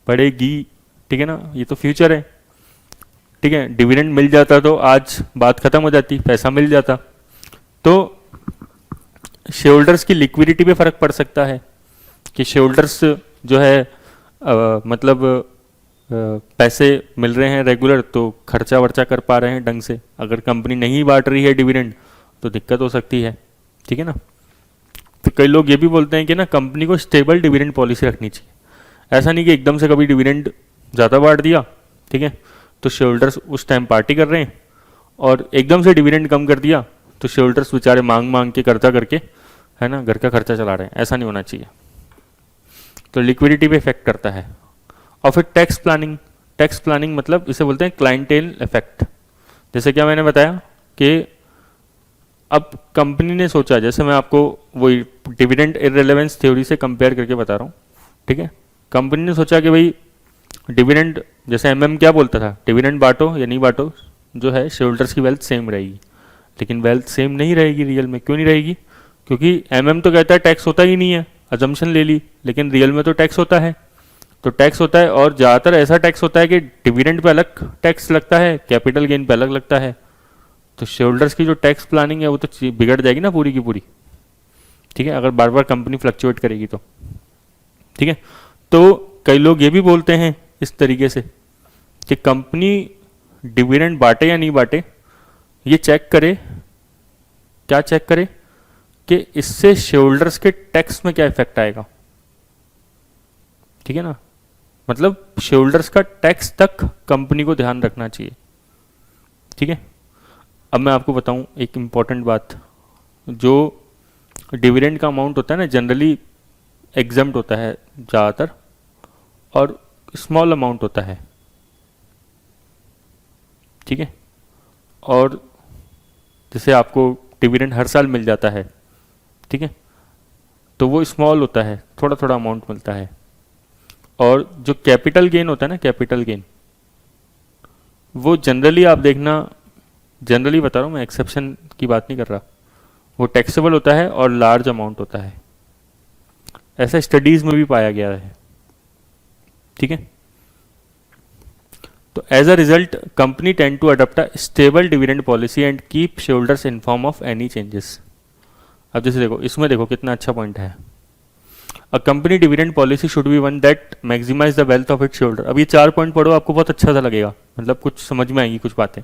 बढ़ेगी, ठीक है ना, ये तो फ्यूचर है, ठीक है। डिविडेंड मिल जाता तो आज बात खत्म हो जाती, पैसा मिल जाता। तो शेयर होल्डर्स की लिक्विडिटी पे फर्क पड़ सकता है कि शेयर होल्डर्स जो है मतलब पैसे मिल रहे हैं रेगुलर, तो खर्चा वर्चा कर पा रहे हैं ढंग से। अगर कंपनी नहीं बांट रही है डिविडेंड तो दिक्कत हो सकती है, ठीक है ना। तो कई लोग ये भी बोलते हैं कि ना कंपनी को स्टेबल डिविडेंड पॉलिसी रखनी चाहिए। ऐसा नहीं कि एकदम से कभी डिविडेंड ज़्यादा बांट दिया, ठीक है, तो शेयर होल्डर्स उस टाइम पार्टी कर रहे हैं, और एकदम से डिविडेंड कम कर दिया तो शेयर होल्डर्स बेचारे मांग मांग के कर्जा करके, है ना, घर का खर्चा चला रहे हैं। ऐसा नहीं होना चाहिए। तो लिक्विडिटी पे इफेक्ट करता है। और फिर टैक्स प्लानिंग मतलब इसे बोलते हैं क्लाइंटेल इफेक्ट। जैसे क्या मैंने बताया कि अब कंपनी ने सोचा, जैसे मैं आपको वही डिविडेंड इररिलेवेंस थ्योरी से कंपेयर करके बता रहा हूँ, ठीक है। कंपनी ने सोचा कि भाई डिविडेंड, जैसे एमएम क्या बोलता था, डिविडेंड बांटो या नहीं बांटो, जो है शेयर होल्डर्स की वेल्थ सेम रहेगी। लेकिन वेल्थ सेम नहीं रहेगी रियल में। क्यों नहीं रहेगी? क्योंकि एमएम तो कहता है टैक्स होता ही नहीं है, अजम्पशन ले ली, लेकिन रियल में तो टैक्स होता है। तो टैक्स होता है, और ज़्यादातर ऐसा टैक्स होता है कि डिविडेंड पे अलग टैक्स लगता है, कैपिटल गेन पे अलग लगता है। तो शेयर होल्डर्स की जो टैक्स प्लानिंग है वो तो बिगड़ जाएगी ना पूरी की पूरी। ठीक है, अगर बार बार कंपनी फ्लक्चुएट करेगी तो। ठीक है, तो कई लोग ये भी बोलते हैं इस तरीके से कि कंपनी डिविडेंड बांटे या नहीं बांटे, ये चेक करे, क्या चेक करे कि इससे शेयरहोल्डर्स के टैक्स में क्या इफेक्ट आएगा। ठीक है ना, मतलब शेयरहोल्डर्स का टैक्स तक कंपनी को ध्यान रखना चाहिए। ठीक है, अब मैं आपको बताऊं एक इम्पॉर्टेंट बात, जो डिविडेंड का अमाउंट होता है ना जनरली एग्जम्प्ट होता है ज़्यादातर, और स्मॉल अमाउंट होता है। ठीक है, और जैसे आपको डिविडेंड हर साल मिल जाता है, ठीक है, तो वो स्मॉल होता है, थोड़ा थोड़ा अमाउंट मिलता है। और जो कैपिटल गेन होता है ना, कैपिटल गेन, वो जनरली आप देखना, जनरली बता रहा हूँ मैं, एक्सेप्शन की बात नहीं कर रहा, वो टैक्सेबल होता है और लार्ज अमाउंट होता है, ऐसा स्टडीज में भी पाया गया है। ठीक है, तो as a result company tend to adopt a stable dividend policy and keep shareholders inform of any changes. अब जैसे देखो, इसमें देखो कितना अच्छा पॉइंट है, a company dividend policy should be one that maximise the wealth of its shareholder. अब ये 4 पॉइंट पढ़ो, आपको बहुत अच्छा सा लगेगा, मतलब कुछ समझ में आएगी कुछ बातें।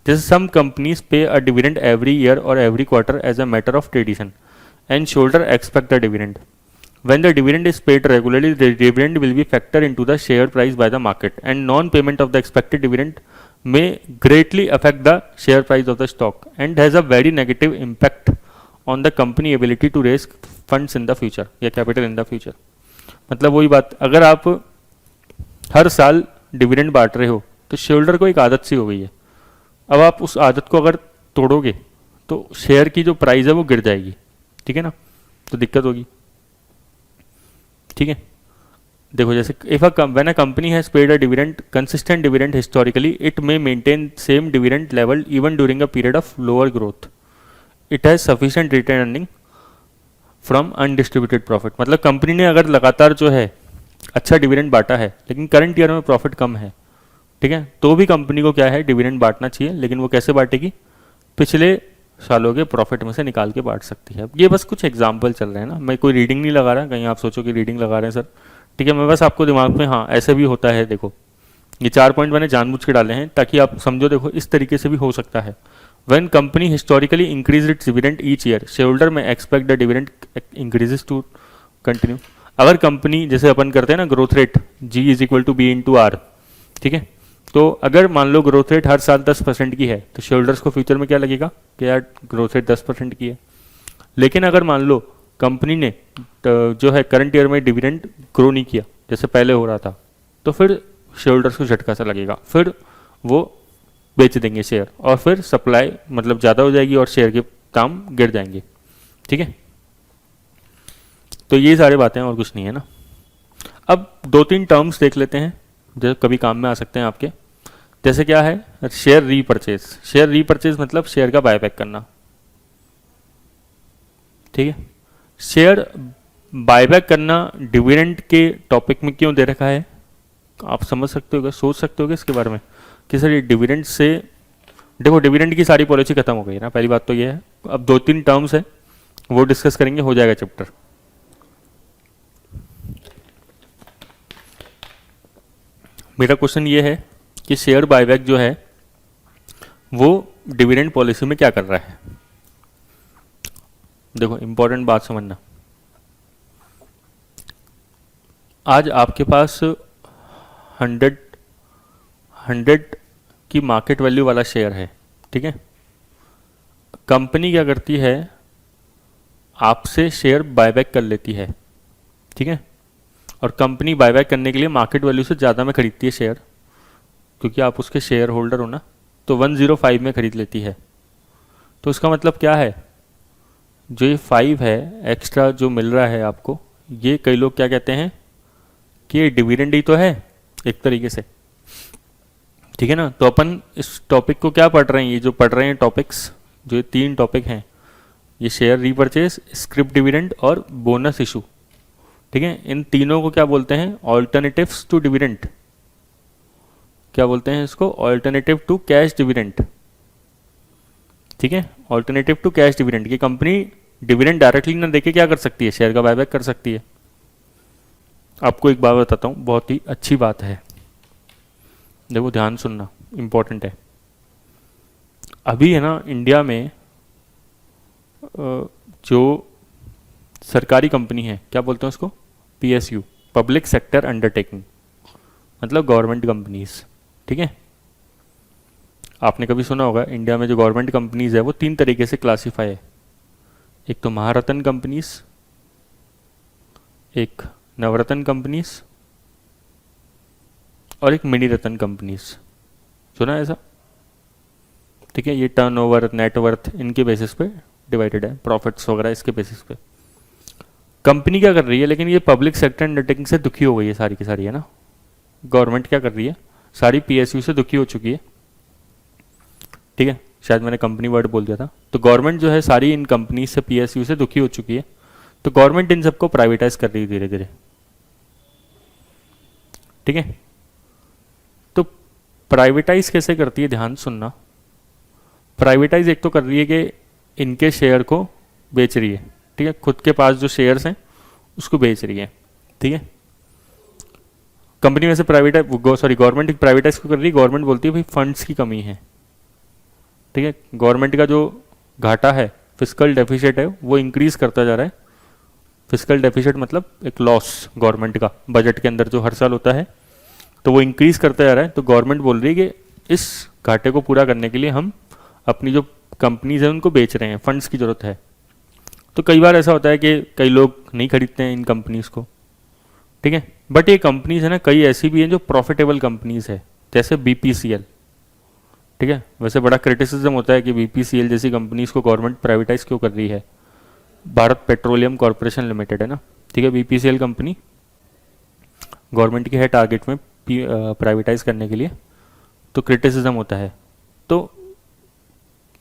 जैसे some companies pay a dividend every year और every quarter as a matter of tradition and shareholder expect the dividend. When the dividend is paid regularly, the dividend will be factored into the share price by the market, and non-payment of the expected dividend may greatly affect the share price of the stock and has a very negative impact on the company ability to raise funds in the future या capital in the future। मतलब वही बात, अगर आप हर साल dividend बांट रहे हो तो शेयरहोल्डर को एक आदत सी हो गई है। अब आप उस आदत को अगर तोड़ोगे तो शेयर की जो प्राइस है वो गिर जाएगी। ठीक है ना, तो दिक्कत होगी। ठीक है, देखो जैसे if when a company has paid a dividend consistent dividend historically, it may maintain same dividend level even during a period of lower growth. It has sufficient return earning from undistributed profit. मतलब company ने अगर लगातार जो है अच्छा dividend बांटा है लेकिन करंट ईयर में प्रॉफिट कम है, ठीक है, तो भी कंपनी को क्या है डिविडेंड बांटना चाहिए, लेकिन वो कैसे बांटेगी, पिछले सालों के प्रॉफिट में से निकाल के बांट सकती है। ये बस कुछ एग्जाम्पल चल रहे हैं ना, मैं कोई रीडिंग नहीं लगा रहा, कहीं आप सोचो कि रीडिंग लगा रहे हैं सर। ठीक है, मैं बस आपको दिमाग में, हाँ ऐसे भी होता है। देखो ये 4 पॉइंट मैंने जानबूझ के डाले हैं ताकि आप समझो, देखो इस तरीके से भी हो सकता है। When company historically increase its dividend each year, shareholder में expect the dividend increases to continue. अगर कंपनी, जैसे अपन करते हैं ना growth rate, G is equal to B into R, ठीक है, तो अगर मान लो ग्रोथ रेट हर साल 10% की है तो शेयरहोल्डर्स को फ्यूचर में क्या लगेगा कि यार ग्रोथ रेट 10% की है। लेकिन अगर मान लो कंपनी ने जो है करंट ईयर में डिविडेंड ग्रो नहीं किया जैसे पहले हो रहा था, तो फिर शेयरहोल्डर्स को झटका सा लगेगा, फिर वो बेच देंगे शेयर और फिर सप्लाई मतलब ज़्यादा हो जाएगी और शेयर के दाम गिर जाएंगे। ठीक है, तो ये सारी बातें और कुछ नहीं है ना। अब 2-3 टर्म्स देख लेते हैं जो कभी काम में आ सकते हैं आपके। जैसे क्या है, शेयर रीपरचेज। शेयर रीपरचेज मतलब शेयर का बायबैक करना। ठीक है, शेयर बायबैक करना डिविडेंड के टॉपिक में क्यों दे रखा है, आप समझ सकते हो, सोच सकते हो इसके बारे में कि सर ये डिविडेंड से, देखो डिविडेंड की सारी पॉलिसी खत्म हो गई है ना, पहली बात तो ये है। अब 2-3 टर्म्स है वो डिस्कस करेंगे, हो जाएगा चैप्टर। मेरा क्वेश्चन ये है कि शेयर बायबैक जो है वो डिविडेंड पॉलिसी में क्या कर रहा है। देखो इंपॉर्टेंट बात समझना, आज आपके पास 100 की मार्केट वैल्यू वाला शेयर है। ठीक है, कंपनी क्या करती है, आपसे शेयर बायबैक कर लेती है। ठीक है, और कंपनी बायबैक करने के लिए मार्केट वैल्यू से ज़्यादा में खरीदती है शेयर, क्योंकि आप उसके शेयर होल्डर हो ना, तो 105 में खरीद लेती है। तो इसका मतलब क्या है, जो ये 5 है एक्स्ट्रा जो मिल रहा है आपको, ये कई लोग क्या कहते हैं कि ये डिविडेंड ही तो है एक तरीके से। ठीक है ना, तो अपन इस टॉपिक को क्या पढ़ रहे हैं, ये जो पढ़ रहे हैं टॉपिक्स, जो ये 3 टॉपिक हैं, ये शेयर रीपरचेज, स्क्रिप डिविडेंड और बोनस इशू। ठीक है, इन तीनों को क्या बोलते हैं, ऑल्टरनेटिव्स टू डिविडेंड। क्या बोलते हैं इसको, ऑल्टरनेटिव टू कैश डिविडेंड। ठीक है, ऑल्टरनेटिव टू कैश डिविडेंड की कंपनी डिविडेंड डायरेक्टली ना देके क्या कर सकती है, शेयर का बायबैक कर सकती है। आपको एक बात बताता हूँ, बहुत ही अच्छी बात है, देखो ध्यान सुनना, इम्पोर्टेंट है। अभी है ना इंडिया में जो सरकारी कंपनी है, क्या बोलते हैं उसको, पीएसयू, पब्लिक सेक्टर अंडरटेकिंग, मतलब गवर्नमेंट कंपनीज, ठीक है। आपने कभी सुना होगा इंडिया में जो गवर्नमेंट कंपनीज है वो 3 तरीके से क्लासीफाई है। एक तो महारत्न कंपनीज, एक नवरत्न कंपनीज और एक मिनी रत्न कंपनीज। सुना है ऐसा, ठीक है। ये टर्नओवर, नेटवर्थ, इनके बेसिस पे डिवाइडेड है, प्रॉफिट्स वगैरह इसके बेसिस पे। कंपनी क्या कर रही है, लेकिन ये पब्लिक सेक्टर अंडरटेकिंग से दुखी हो गई है सारी की सारी, है ना। गवर्नमेंट क्या कर रही है, सारी पीएसयू से दुखी हो चुकी है, ठीक है। शायद मैंने कंपनी वर्ड बोल दिया था। तो गवर्नमेंट जो है सारी इन कंपनी से, पीएसयू से दुखी हो चुकी है। तो गवर्नमेंट इन सबको प्राइवेटाइज कर रही है धीरे धीरे, ठीक है। तो प्राइवेटाइज कैसे करती है, ध्यान सुनना। प्राइवेटाइज एक तो कर रही है कि इनके शेयर को बेच रही है, ठीक है, खुद के पास जो शेयर्स हैं उसको बेच रही है, ठीक है। कंपनी में से गवर्नमेंट प्राइवेटाइज क्यों कर रही है, गवर्नमेंट बोलती है भाई फंड्स की कमी है, ठीक है। गवर्नमेंट का जो घाटा है, फिस्कल डेफिसिट है, वो इंक्रीज करता जा रहा है। फिस्कल डेफिसिट मतलब एक लॉस गवर्नमेंट का बजट के अंदर जो हर साल होता है, तो वो इंक्रीज करता जा रहा है। तो गवर्नमेंट बोल रही है कि इस घाटे को पूरा करने के लिए हम अपनी जो कंपनीज हैं उनको बेच रहे हैं, फंड्स की ज़रूरत है। तो कई बार ऐसा होता है कि कई लोग नहीं खरीदते हैं इन कंपनीज को, ठीक है। बट ये कंपनीज है ना, कई ऐसी भी हैं जो प्रॉफिटेबल कंपनीज है, जैसे बीपीसीएल, ठीक है। वैसे बड़ा क्रिटिसिज्म होता है कि बीपीसीएल जैसी कंपनीज को गवर्नमेंट प्राइवेटाइज क्यों कर रही है। भारत पेट्रोलियम कॉरपोरेशन लिमिटेड है ना, ठीक है, बीपीसीएल कंपनी गवर्नमेंट की है टारगेट में प्राइवेटाइज करने के लिए, तो क्रिटिसिज्म होता है। तो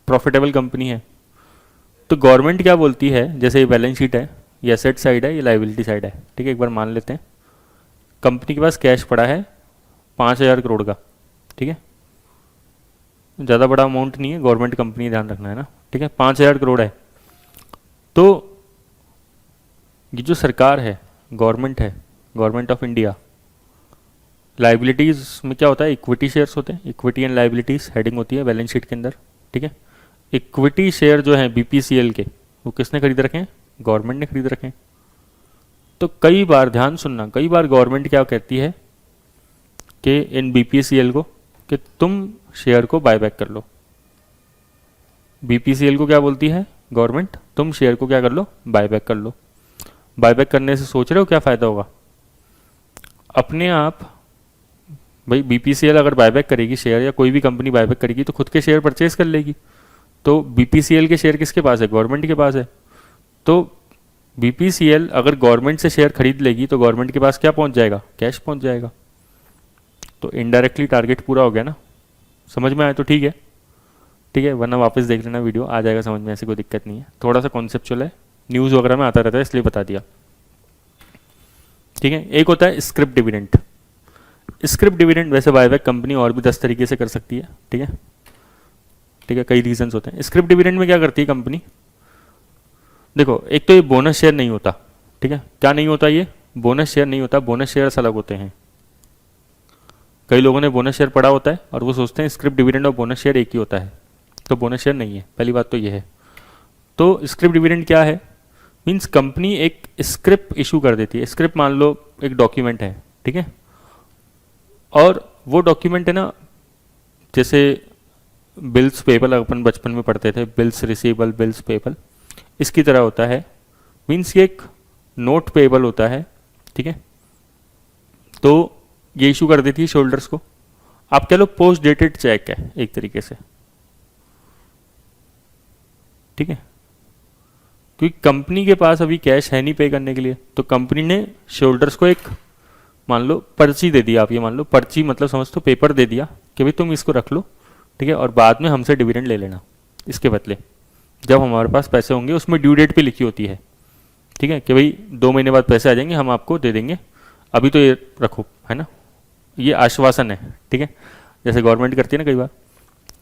प्रॉफिटेबल कंपनी है, तो गवर्नमेंट क्या बोलती है, जैसे ये बैलेंस शीट है, ये एसेट साइड है, ये लाइबिलिटी साइड है, ठीक है। एक बार मान लेते हैं कंपनी के पास कैश पड़ा है 5,000 करोड़ का, ठीक है। ज़्यादा बड़ा अमाउंट नहीं है, गवर्नमेंट कंपनी, ध्यान रखना है ना, ठीक है। 5,000 करोड़ है। तो ये जो सरकार है, गवर्नमेंट है, गवर्नमेंट ऑफ इंडिया, लाइबिलिटीज़ में क्या होता है, इक्विटी शेयर्स होते हैं, इक्विटी एंड लाइबिलिटीज़ हेडिंग होती है बैलेंस शीट के अंदर, ठीक है। इक्विटी शेयर जो हैं बीपीसीएल के, वो किसने खरीद रखे हैं, गवर्नमेंट ने खरीद रखे हैं। तो कई बार, ध्यान सुनना, कई बार गवर्नमेंट क्या कहती है कि इन बीपीसीएल को कि तुम शेयर को बायबैक कर लो। बीपीसीएल को क्या बोलती है गवर्नमेंट, तुम शेयर को क्या कर लो, बायबैक कर लो। बायबैक करने से सोच रहे हो क्या फ़ायदा होगा, अपने आप भाई बीपीसीएल अगर बायबैक करेगी शेयर, या कोई भी कंपनी बायबैक करेगी, तो खुद के शेयर परचेज कर लेगी। तो बीपीसीएल के शेयर किसके पास है, गवर्नमेंट के पास है। तो बीपीसीएल अगर गवर्नमेंट से शेयर खरीद लेगी तो गवर्नमेंट के पास क्या पहुंच जाएगा, कैश पहुंच जाएगा। तो इनडायरेक्टली टारगेट पूरा हो गया ना। समझ में आया तो ठीक है, ठीक है, वरना वापस देख लेना वीडियो, आ जाएगा समझ में, ऐसी कोई दिक्कत नहीं है। थोड़ा सा कॉन्सेप्चुअल है, न्यूज़ वगैरह में आता रहता है इसलिए बता दिया, ठीक है। एक होता है स्क्रिप्ट डिविडेंड। स्क्रिप्ट डिविडेंड वैसे बायबैक कंपनी और भी 10 तरीके से कर सकती है, ठीक है, ठीक है, कई रीजंस होते हैं। स्क्रिप्ट डिविडेंड में क्या करती है कंपनी, देखो एक तो ये बोनस शेयर नहीं होता, ठीक है। क्या नहीं होता, ये बोनस शेयर नहीं होता, बोनस शेयर्स अलग होते हैं। कई लोगों ने बोनस शेयर पढ़ा होता है और वो सोचते हैं स्क्रिप्ट डिविडेंड और बोनस शेयर एक ही होता है, तो बोनस शेयर नहीं है, पहली बात तो ये है। तो स्क्रिप्ट डिविडेंड क्या है, मीन्स कंपनी एक स्क्रिप्ट इशू कर देती है। स्क्रिप्ट मान लो एक डॉक्यूमेंट है, ठीक है, और वो डॉक्यूमेंट है ना, जैसे बिल्स पेबल अपन बचपन में पढ़ते थे, बिल्स रिसीवेबल, बिल्स पेबल, इसकी तरह होता है। मीन्स ये एक नोट पेबल होता है, ठीक है। तो ये इशू कर देती है शोल्डर्स को। आप कह लो पोस्ट डेटेड चेक है एक तरीके से, ठीक है, क्योंकि कंपनी के पास अभी कैश है नहीं पे करने के लिए, तो कंपनी ने शोल्डर्स को एक मान लो पर्ची दे दिया। आप ये मान लो पर्ची मतलब समझ तो पेपर दे दिया कि भाई तुम इसको रख लो, ठीक है, और बाद में हमसे डिविडेंड ले लेना इसके बदले, जब हमारे पास पैसे होंगे। उसमें ड्यू डेट पे लिखी होती है, ठीक है, कि भाई 2 महीने बाद पैसे आ जाएंगे, हम आपको दे देंगे, अभी तो ये रखो, है ना। ये आश्वासन है, ठीक है, जैसे गवर्नमेंट करती है ना कई बार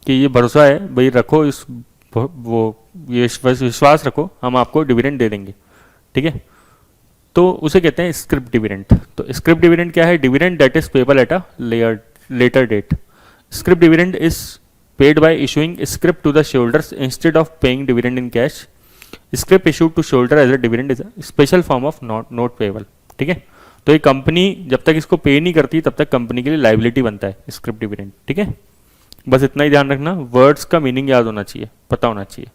कि ये भरोसा है भाई रखो, इस ये विश्वास रखो, हम आपको डिविडेंड दे देंगे, ठीक है। तो उसे कहते हैं स्क्रिप्ट डिविडेंड। तो स्क्रिप्ट डिविडेंड क्या है? Dividend that is payable at a later date. Script dividend is paid by issuing script to the shareholders instead of paying dividend in cash. Script issued to shareholder as a dividend is a special form of note payable, ठीक है। तो ये company जब तक इसको पे नहीं करती तब तक कंपनी के लिए लाइबिलिटी बनता है स्क्रिप्ट डिविडेंड, ठीक है। बस इतना ही ध्यान रखना, वर्ड्स का मीनिंग याद होना चाहिए, पता होना चाहिए।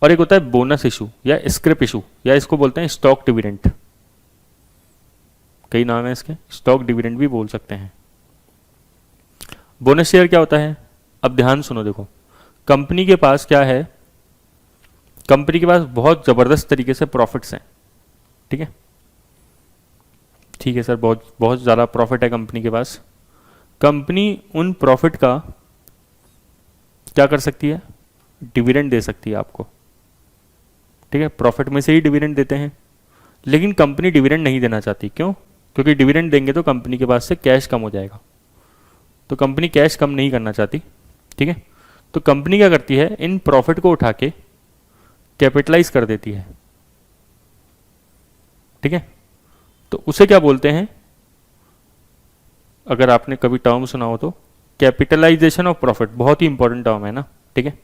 और एक होता है बोनस इशू या स्क्रिप इशू, या इसको बोलते हैं स्टॉक डिविडेंड। कई नाम है इसके, स्टॉक डिविडेंड भी बोल सकते हैं। बोनस शेयर क्या होता है? अब ध्यान सुनो, देखो कंपनी के पास क्या है, कंपनी के पास बहुत जबरदस्त तरीके से प्रॉफिट्स हैं, ठीक है। ठीक है सर, बहुत बहुत ज़्यादा प्रॉफिट है कंपनी के पास। कंपनी उन प्रॉफिट का क्या कर सकती है? डिविडेंड दे सकती है आपको, ठीक है। प्रॉफिट में से ही डिविडेंड देते हैं, लेकिन कंपनी डिविडेंड नहीं देना चाहती। क्यों? क्योंकि डिविडेंड देंगे तो कंपनी के पास से कैश कम हो जाएगा, तो कंपनी कैश कम नहीं करना चाहती, ठीक है। तो कंपनी क्या करती है? इन प्रॉफिट को उठा के कैपिटलाइज कर देती है, ठीक है। तो उसे क्या बोलते हैं? अगर आपने कभी टर्म सुना हो तो कैपिटलाइजेशन ऑफ प्रॉफिट, बहुत ही इंपॉर्टेंट टर्म है ना, ठीक है।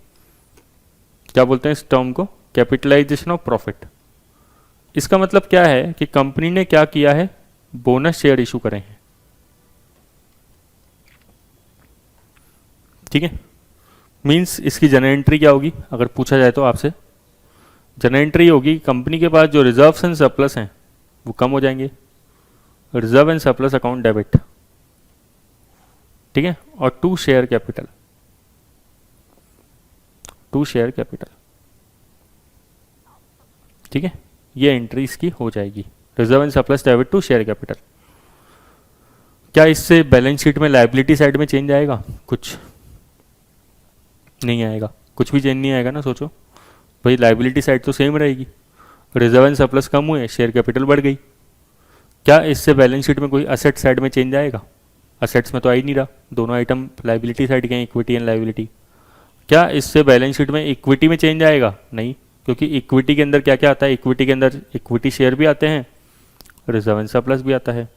क्या बोलते हैं इस टर्म को? Capitalisation of profit. इसका मतलब क्या है कि कंपनी ने क्या किया है? बोनस शेयर इशू करे हैं, ठीक है। मींस इसकी जनरल एंट्री क्या होगी अगर पूछा जाए तो आपसे? जनरल एंट्री होगी कंपनी के पास जो रिजर्व्स एंड सरप्लस हैं वो कम हो जाएंगे, reserve and surplus account debit, ठीक है। और to share capital, to share capital, ठीक है। ये एंट्री इसकी हो जाएगी, reserve and surplus debit to share capital. क्या इससे बैलेंस शीट में लायबिलिटी साइड में चेंज आएगा? कुछ नहीं आएगा, कुछ भी चेंज नहीं आएगा ना। सोचो भाई, लायबिलिटी साइड तो सेम रहेगी, रिजर्व एंड सरप्लस कम हुए, शेयर कैपिटल बढ़ गई। क्या इससे बैलेंस शीट में कोई असेट साइड में चेंज आएगा? असेट्स में तो आ ही नहीं रहा, दोनों आइटम लायबिलिटी साइड के हैं, इक्विटी एंड लायबिलिटी। क्या इससे बैलेंस शीट में इक्विटी में चेंज आएगा? नहीं, क्योंकि इक्विटी के अंदर क्या क्या आता है? इक्विटी के अंदर इक्विटी शेयर भी आते हैं, रिजर्व एंड सरप्लस भी आता है,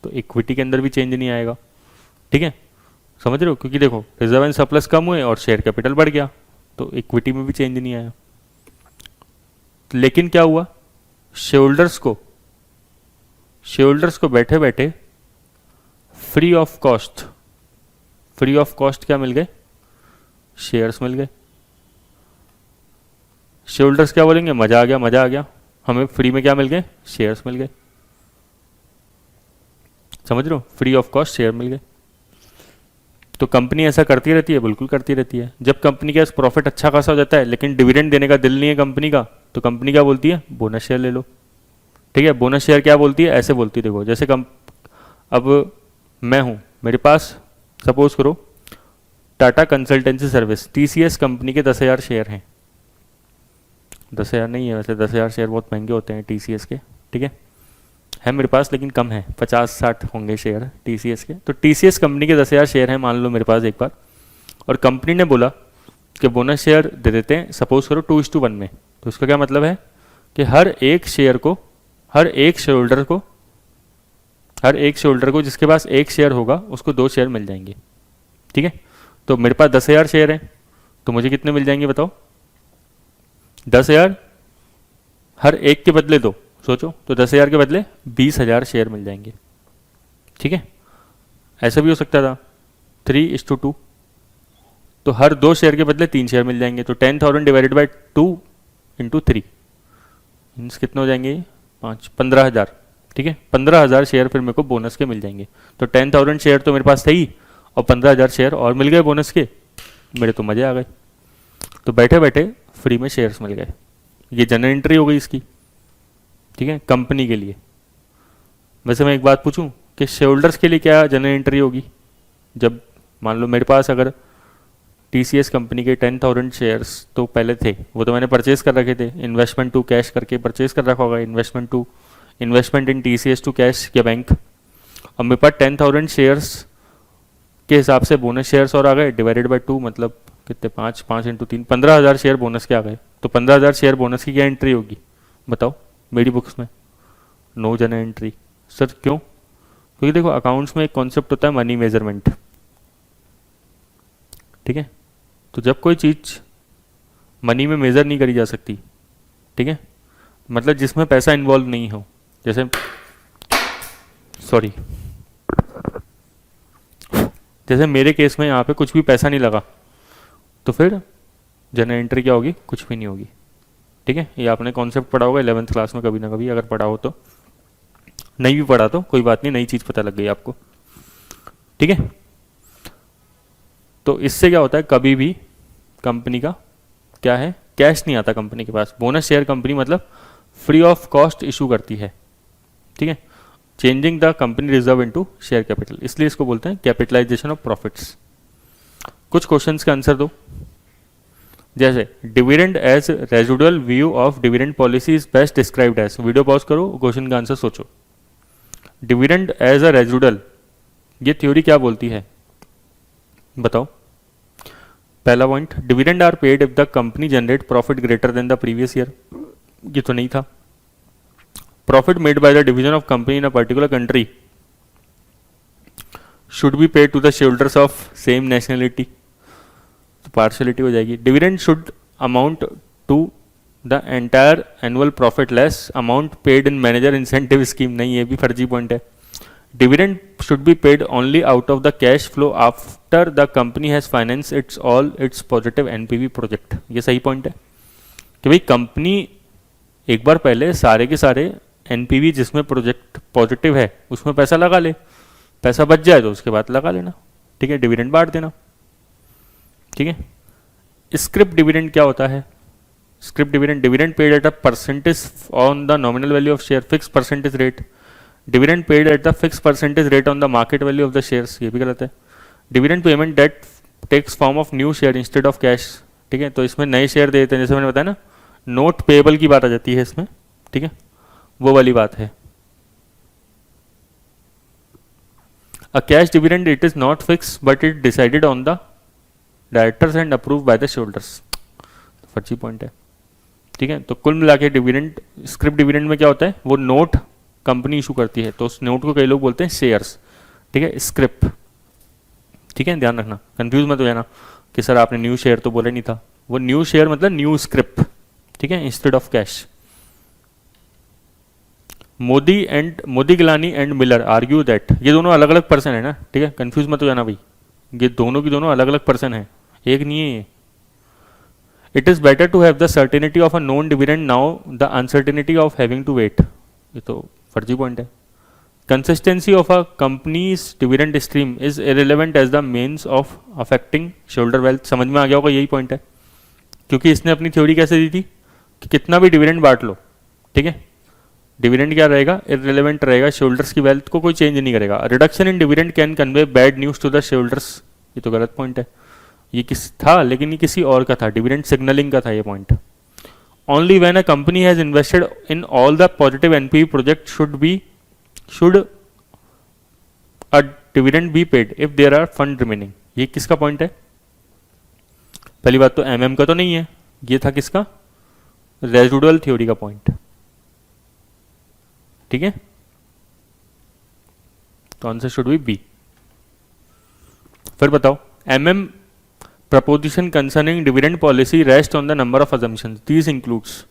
तो इक्विटी के अंदर भी चेंज नहीं आएगा, ठीक है। समझ रहे हो? क्योंकि देखो रिजर्व एंड सरप्लस कम हुए और शेयर कैपिटल बढ़ गया, तो इक्विटी में भी चेंज नहीं आया। लेकिन क्या हुआ? शेयरहोल्डर्स को बैठे बैठे free of cost, free of cost क्या मिल गए? शेयर्स मिल गए। शेयरहोल्डर्स क्या बोलेंगे? मजा आ गया, मजा आ गया, हमें फ्री में क्या मिल गए? शेयर्स मिल गए। समझ रहे हो? फ्री ऑफ कॉस्ट शेयर मिल गए। तो कंपनी ऐसा करती रहती है, बिल्कुल करती रहती है। जब कंपनी का प्रॉफिट अच्छा खासा हो जाता है लेकिन डिविडेंड देने का दिल नहीं है कंपनी का, तो कंपनी क्या बोलती है? बोनस शेयर ले लो, ठीक है। बोनस शेयर क्या बोलती है? ऐसे बोलती है, देखो जैसे अब मैं हूँ, मेरे पास सपोज करो Tata consultancy service TCS company के 10,000 शेयर हैं। 10,000 नहीं है वैसे, 10,000 शेयर बहुत महंगे होते हैं TCS के, ठीक है मेरे पास, लेकिन कम है, 50-60 होंगे शेयर TCS के। तो TCS कंपनी के 10,000 शेयर हैं मान लो मेरे पास एक बार, और कंपनी ने बोला कि बोनस शेयर दे देते हैं, सपोज करो 2:1 में। तो इसका क्या मतलब है कि हर एक शेयरहोल्डर को जिसके पास एक शेयर होगा उसको 2 शेयर मिल जाएंगे, ठीक है। तो मेरे पास 10,000 शेयर हैं, तो मुझे कितने मिल जाएंगे बताओ? 10,000 हर एक के बदले 2, सोचो तो 10,000 के बदले 20,000 शेयर मिल जाएंगे, ठीक है। ऐसा भी हो सकता था 3:2, तो हर 2 शेयर के बदले 3 शेयर मिल जाएंगे। तो 10,000 डिवाइडेड बाई 2 इंटू 3 मीन्स कितने हो जाएंगे? 15,000, ठीक है। 15,000 शेयर फिर मेरे को बोनस के मिल जाएंगे। तो 10,000 शेयर तो मेरे पास थे ही, और 15,000 शेयर और मिल गए बोनस के, मेरे तो मजे आ गए। तो बैठे बैठे फ्री में शेयर्स मिल गए। ये जनरल एंट्री हो गई इसकी, ठीक है, कंपनी के लिए। वैसे मैं एक बात पूछूं कि शेयरहोल्डर्स के लिए क्या जनरल एंट्री होगी? जब मान लो मेरे पास अगर TCS कंपनी के 10,000 शेयर्स तो पहले थे, वो तो मैंने परचेज कर रखे थे, इन्वेस्टमेंट टू कैश करके परचेज कर रखा होगा, investment in TCS to cash या बैंक। अब मेरे पास 10,000 शेयर्स के हिसाब से बोनस शेयर्स और आ गए, डिवाइडेड बाई 2 मतलब कितने, 5 इंटू 3, 15,000 शेयर बोनस के आ गए। तो 15,000 शेयर बोनस की क्या एंट्री होगी बताओ मेरी बुक्स में? नो जन एंट्री। सर क्यों? क्योंकि देखो अकाउंट्स में एक कॉन्सेप्ट होता है मनी मेजरमेंट, ठीक है। तो जब कोई चीज़ मनी में मेज़र नहीं करी जा सकती, ठीक है, मतलब जिसमें पैसा इन्वॉल्व नहीं हो, जैसे सॉरी जैसे मेरे केस में यहाँ पे कुछ भी पैसा नहीं लगा, तो फिर जनरल एंट्री क्या होगी? कुछ भी नहीं होगी, ठीक है। ये आपने कॉन्सेप्ट पढ़ा होगा 11th क्लास में कभी ना कभी, अगर पढ़ा हो तो। नहीं भी पढ़ा तो कोई बात नहीं, नई चीज़ पता लग गई आपको, ठीक है। तो इससे क्या होता है, कभी भी कंपनी का क्या है, कैश नहीं आता कंपनी के पास। बोनस शेयर कंपनी मतलब फ्री ऑफ कॉस्ट इशू करती है, ठीक है, changing the company reserve into share capital, इसलिए इसको बोलते हैं कैपिटलाइजेशन ऑफ प्रॉफिट्स। कुछ क्वेश्चंस का आंसर दो, जैसे dividend as residual view of dividend policy is best described as. Video pause करो, क्वेश्चन का आंसर सोचो। डिविडेंड एज अ रेजिडुअल, ये थ्योरी क्या बोलती है बताओ? पहला point, dividend are paid if the company generate profit greater than the previous year, ये तो नहीं था। Profit made by the division of company in a particular country should be paid to the shareholders of same nationality, तो partiality हो जाएगी। Dividend should amount to the entire annual profit less amount paid in manager incentive scheme, नहीं ये भी फर्जी point है। Dividend should be paid only out of the cash flow after the company has finance it's all it's positive NPV project, ये सही point है कि भाई कंपनी एक बार पहले सारे के सारे एनपीवी जिसमें प्रोजेक्ट पॉजिटिव है उसमें पैसा लगा ले, पैसा बच जाए तो उसके बाद लगा लेना, ठीक है, डिविडेंड बांट देना, ठीक है। स्क्रिप डिविडेंड क्या होता है? Scrip dividend, dividend paid at a percentage on the nominal value of share, fix percentage rate. Dividend paid at the fix percentage rate on the market value of the shares, ये भी गलत है। Dividend payment date takes form of new share instead of cash, ठीक है, तो इसमें नए share देते हैं, जैसे मैंने बताया ना, नोट पेएबल की बात आ जाती है इसमें, ठीक है, वो वाली बात है। A cash dividend it is not fix but it decided on the directors and approve by the shareholders, फर्जी पॉइंट है, ठीक है। तो कुल मिला के डिविडेंड, स्क्रिप डिविडेंड में क्या होता है, वो नोट कंपनी इशू करती है, तो उस नोट को कई लोग बोलते हैं शेयर्स, ठीक है, स्क्रिप, ठीक है, ध्यान रखना, कंफ्यूज मत हो जाना कि सर आपने न्यू शेयर तो बोला नहीं था, वो न्यू शेयर मतलब न्यू स्क्रिप, ठीक है, instead of cash. Modigliani and Miller argue that, ये दोनों अलग अलग पर्सन है ना, ठीक है, कंफ्यूज मत हो जाना भाई, ये दोनों की दोनों अलग अलग पर्सन है, एक नहीं है ये। It is better to have the certainty of a known dividend now the uncertainty of having to wait, ये तो फर्जी पॉइंट है। Consistency of a company's dividend stream is irrelevant as the means of affecting shareholder wealth, समझ में आ गया होगा, यही point है, क्योंकि इसने अपनी थ्योरी कैसे दी थी कि कितना भी डिविडेंड बांट लो, ठीक है, डिविडेंड क्या रहेगा, इररिलेवेंट रहेगा, शेयरहोल्डर्स की वेल्थ को कोई चेंज नहीं करेगा। Reduction in dividend can convey bad news to the shareholders, ये तो गलत पॉइंट है, ये किस था, लेकिन ये किसी और का था, डिविडेंड सिग्नलिंग का था ये point. Only when a company has invested in all the positive NPV project should a dividend be paid if there are fund remaining, ये किसका पॉइंट है? पहली बात तो एमएम का तो नहीं है, ये था किसका, रेजिडुअल थ्योरी का पॉइंट, ठीक है, तो आंसर शुड बी बी। फिर बताओ, MM proposition concerning dividend policy rest on the number of assumptions, these includes,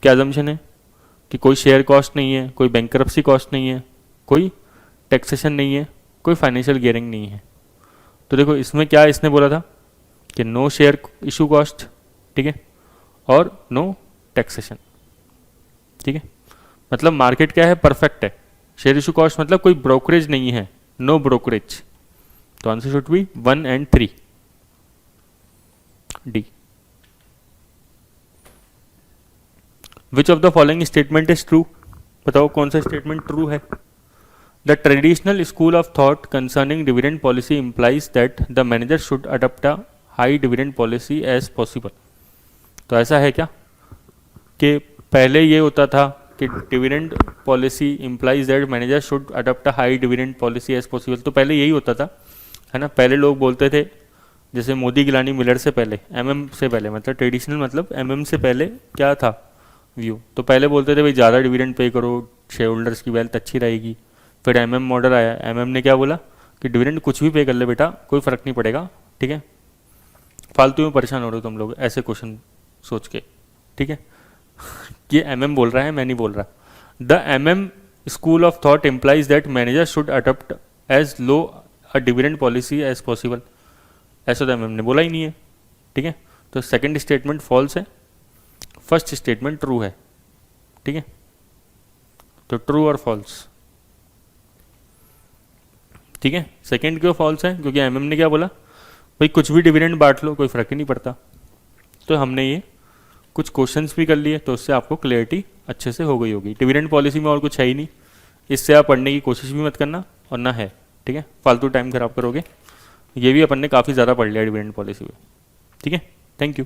क्या अजम्पशन है कि कोई शेयर कॉस्ट नहीं है, कोई बैंकरप्सी कॉस्ट नहीं है, कोई टैक्सेशन नहीं है, कोई फाइनेंशियल गियरिंग नहीं है। तो देखो इसमें क्या इसने बोला था कि नो शेयर इशू कॉस्ट, ठीक है, और नो टैक्सेशन, ठीक है, मतलब मार्केट क्या है, परफेक्ट है। शेयर इशू कॉस्ट मतलब कोई ब्रोकरेज नहीं है, नो ब्रोकरेज, तो answer should be 1 and 3 D. Which of the following statement is true, बताओ कौन सा स्टेटमेंट ट्रू है? The traditional school of thought concerning dividend policy implies that the manager should adopt a high dividend policy as possible, तो ऐसा है क्या कि पहले ये होता था कि dividend policy implies that manager should adopt a high dividend policy as possible, तो पहले यही होता था, है ना, पहले लोग बोलते थे जैसे मोदी गिलानी मिलर से पहले, एमएम से पहले, मतलब ट्रेडिशनल मतलब एमएम से पहले क्या था व्यू, तो पहले बोलते थे भाई ज़्यादा डिविडेंड पे करो, शेयर होल्डर्स की वेल्थ अच्छी रहेगी। फिर एमएम मॉडल आया, एमएम ने क्या बोला कि डिविडेंड कुछ भी पे कर ले बेटा, कोई फ़र्क नहीं पड़ेगा, ठीक है। फालतू में परेशान हो रहे हो तुम लोग ऐसे क्वेश्चन सोच के, ठीक है। ये एमएम बोल रहा है, मैं नहीं बोल रहा। The MM school of thought implies that manager should adopt as low a dividend policy as possible. ऐसा तो एमएम ने बोला ही नहीं है, ठीक है। तो सेकंड स्टेटमेंट फॉल्स है, फर्स्ट स्टेटमेंट ट्रू है, ठीक है। तो ट्रू और फॉल्स, ठीक है। सेकंड क्यों फॉल्स है, क्योंकि एमएम ने क्या बोला भाई कुछ भी डिविडेंड बांट लो, कोई फ़र्क ही नहीं पड़ता। तो हमने ये कुछ क्वेश्चंस भी कर लिए, तो उससे आपको क्लियरिटी अच्छे से हो गई होगी। डिविडेंड पॉलिसी में और कुछ है ही नहीं, इससे आप पढ़ने की कोशिश भी मत करना, और ना है, ठीक है, फालतू टाइम खराब करोगे। ये भी अपन ने काफ़ी ज़्यादा पढ़ लिया डिविडेंड पॉलिसी में, ठीक है। Thank you.